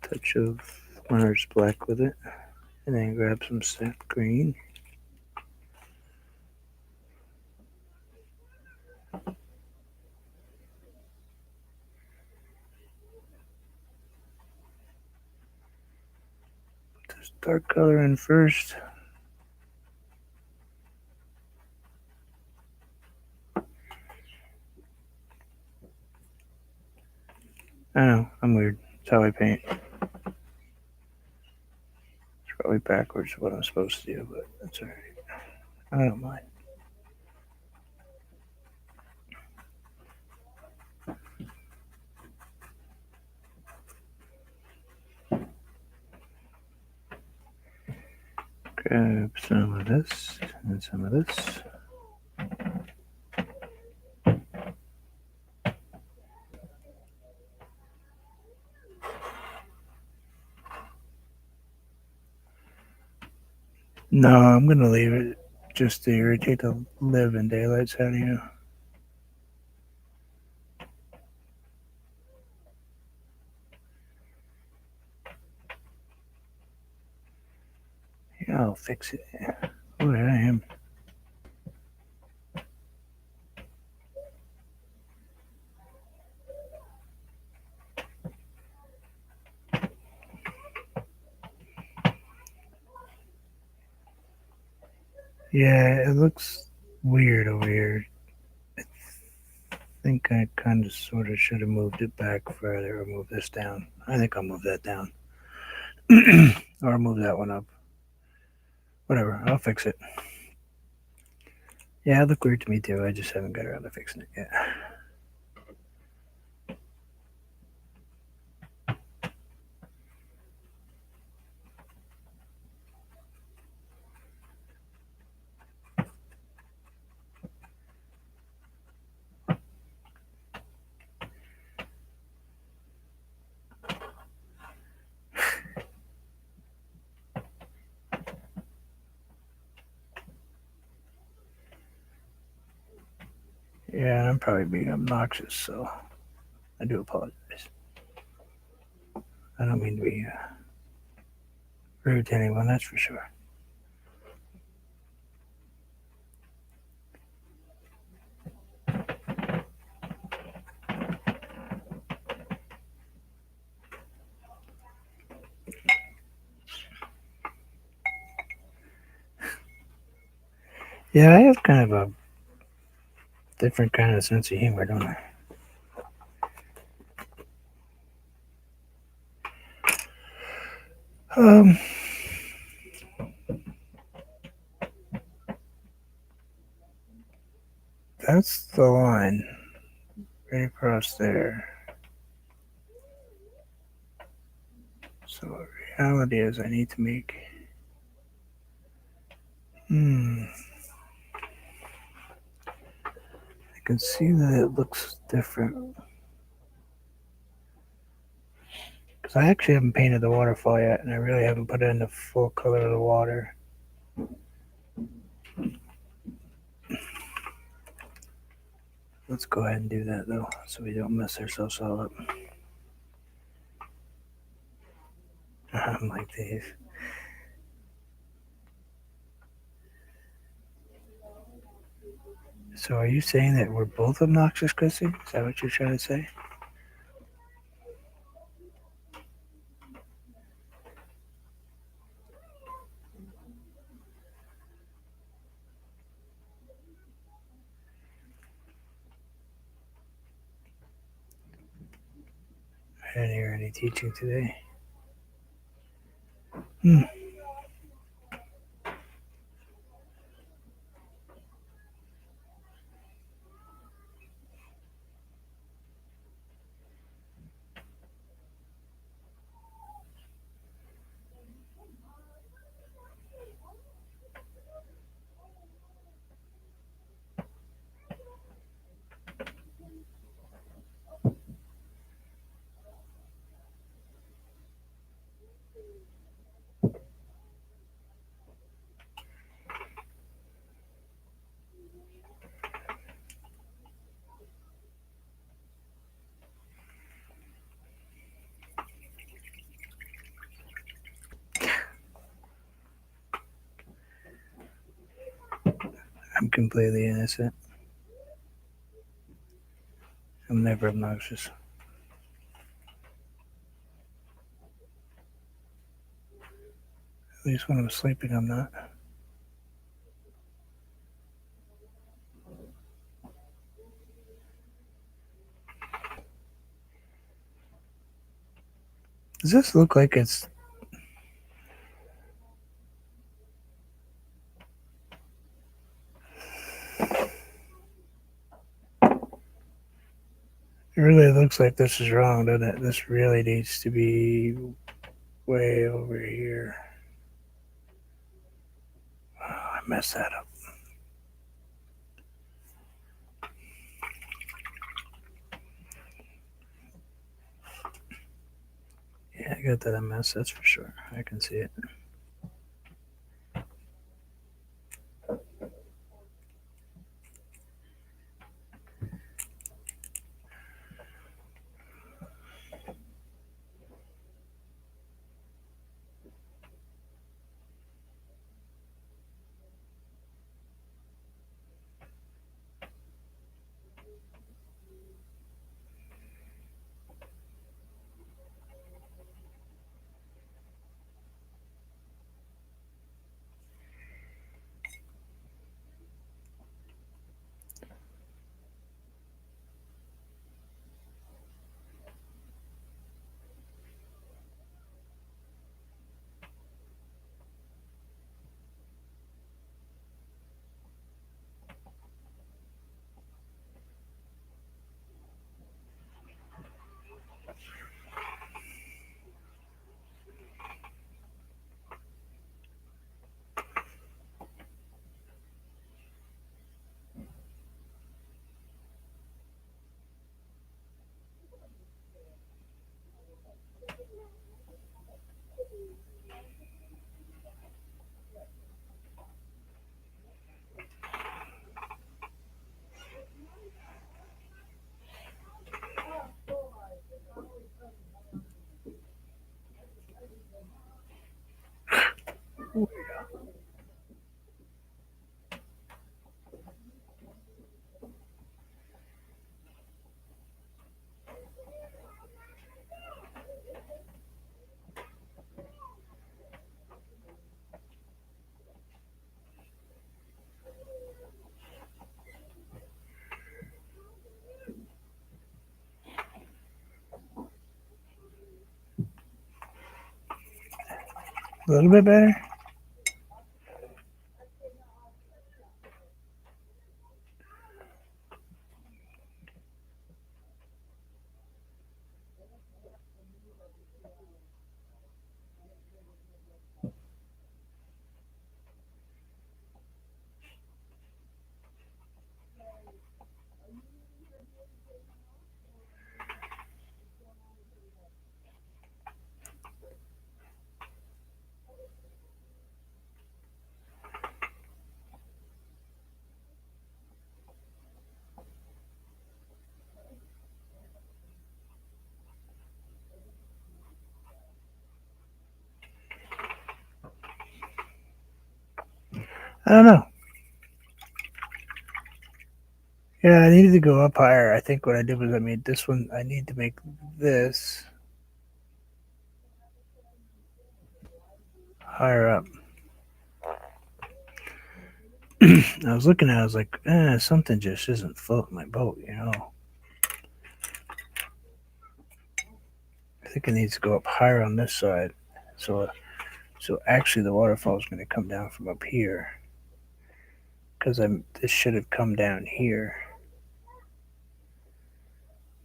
Touch of Leonard's black with it. And then grab some sap green. Put this dark color in first. I know, I'm weird. That's how I paint. Probably backwards what I'm supposed to do, but that's alright. I don't mind. Grab some of this and some of this. No, I'm gonna leave it just to irritate the living daylights out of you. Yeah, I'll fix it. Oh, there I am. Yeah, it looks weird over here. I think I kind of sort of should have moved it back further or moved this down. I think I'll move that down. Or move that one up. Whatever, I'll fix it. Yeah, it looked weird to me too. I just haven't got around to fixing it yet. Yeah, I'm probably being obnoxious, so I do apologize. I don't mean to be rude to anyone, that's for sure. Yeah, I have kind of a different kind of sense of humor, don't I? Um, that's the line right across there. So reality is I need to make. I can see that it looks different because I actually haven't painted the waterfall yet, and I really haven't put in the full color of the water. Let's go ahead and do that though, so we don't mess ourselves all up. I'm like Dave. So are you saying that we're both obnoxious, Chrissy? Is that what you're trying to say? I didn't hear any teaching today. Hmm. I'm completely innocent. I'm never obnoxious. At least when I'm sleeping, I'm not. Does this look like it's really looks like this is wrong, doesn't it? This really needs to be way over here. Oh, I messed that up. Yeah, I got that a mess, that's for sure. I can see it. A little bit better? I don't know. Yeah, I needed to go up higher. I think what I did was I made this one, I need to make this higher up. I was looking at it, I was like, something just isn't floating my boat, you know? I think it needs to go up higher on this side. So actually the waterfall is going to come down from up here. Because this should have come down here.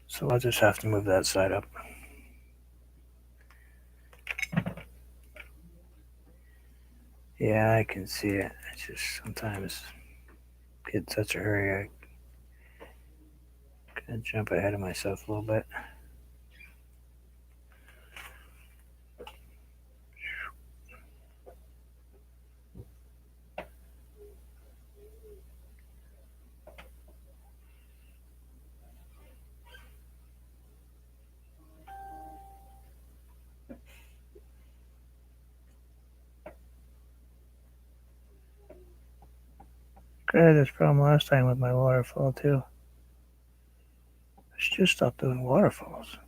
So I'll just have to move that side up. Yeah, I can see it. It's just sometimes get in such a hurry. I kind of jump ahead of myself a little bit. I had this problem last time with my waterfall too. I should just stop doing waterfalls.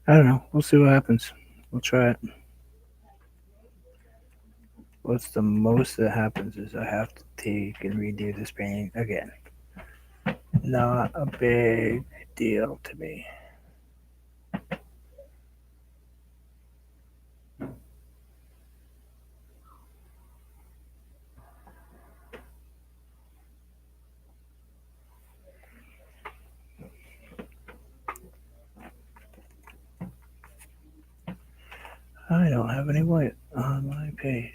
I don't know. We'll see what happens. We'll try it. What's the most that happens is I have to take and redo this painting again. Not a big deal to me. I don't have any white on my page.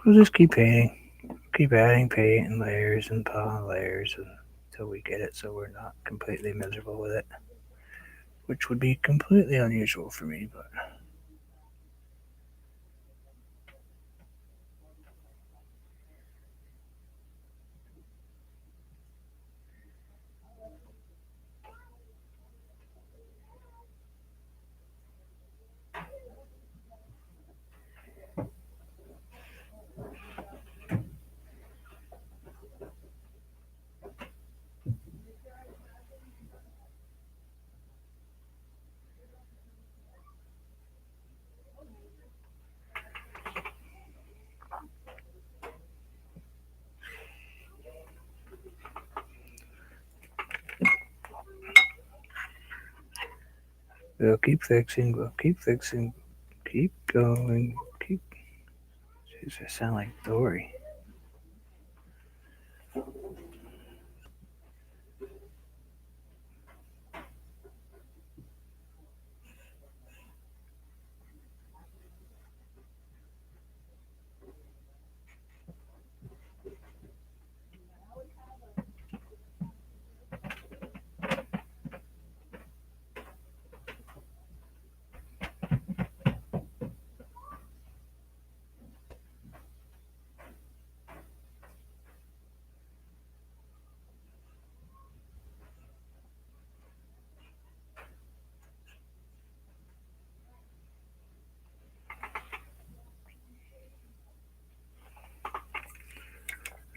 We'll just keep painting. Keep adding paint and layers and piling layers until we get it so we're not completely miserable with it. Which would be completely unusual for me, but we'll keep fixing, we'll keep fixing, keep going, keep. Jeez, I sound like Dory.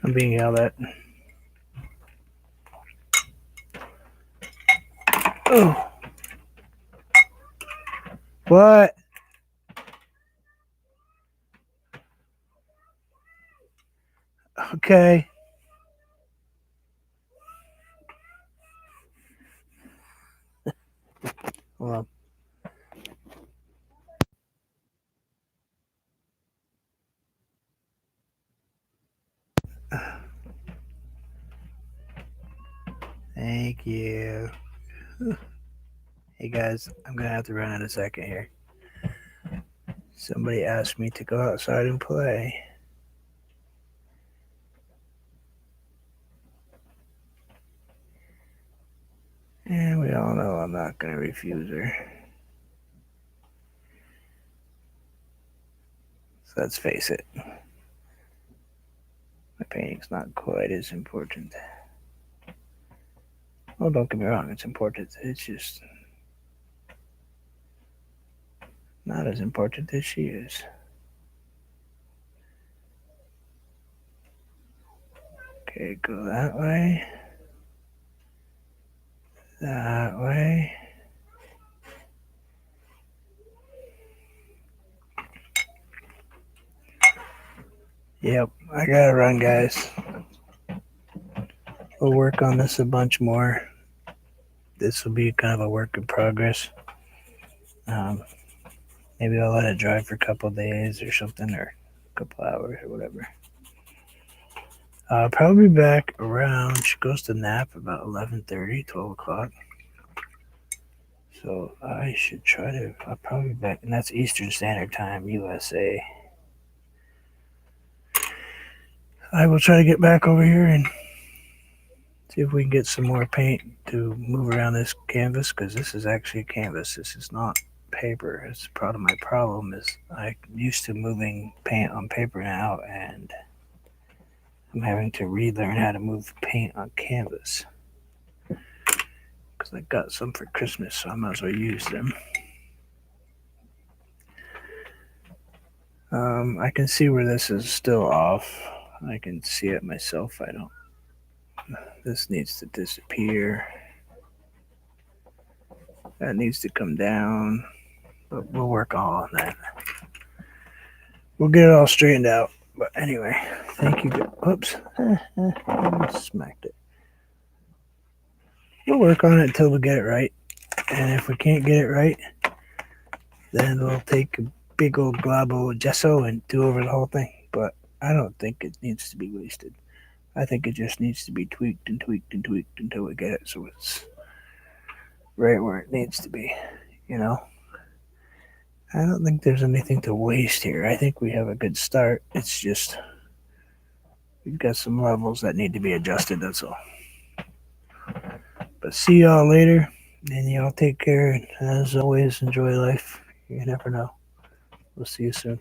I'm being yelled at. Oh, what? Okay. Well, thank you. Hey guys, I'm gonna have to run in a second here. Somebody asked me to go outside and play. And we all know I'm not gonna refuse her. So let's face it, my painting's not quite as important. Well, don't get me wrong, it's important. It's just not as important as she is. Okay, go that way. That way. Yep, I gotta run, guys. We'll work on this a bunch more. This will be kind of a work in progress. Um, maybe I'll let it dry for a couple days or something, or a couple hours or whatever. I'll probably be back around. She goes to nap about 11:30, 12 o'clock. So I should try to. I'll probably be back, and that's Eastern Standard Time, USA. I will try to get back over here and see if we can get some more paint to move around this canvas, because this is actually a canvas. This is not paper. It's part of my problem is I'm used to moving paint on paper now, and I'm having to relearn how to move paint on canvas. Because I got some for Christmas, so I might as well use them. I can see where this is still off. I can see it myself. I don't. This needs to disappear. That needs to come down. But we'll work all on that. We'll get it all straightened out. But anyway, thank you. Oops. I smacked it. We'll work on it until we get it right. And if we can't get it right, then we'll take a big old glob of gesso and do over the whole thing. But I don't think it needs to be wasted. I think it just needs to be tweaked and tweaked and tweaked until we get it so it's right where it needs to be. You know, I don't think there's anything to waste here. I think we have a good start. It's just we've got some levels that need to be adjusted. That's all. But see y'all later, and y'all take care. And as always, enjoy life. You never know. We'll see you soon.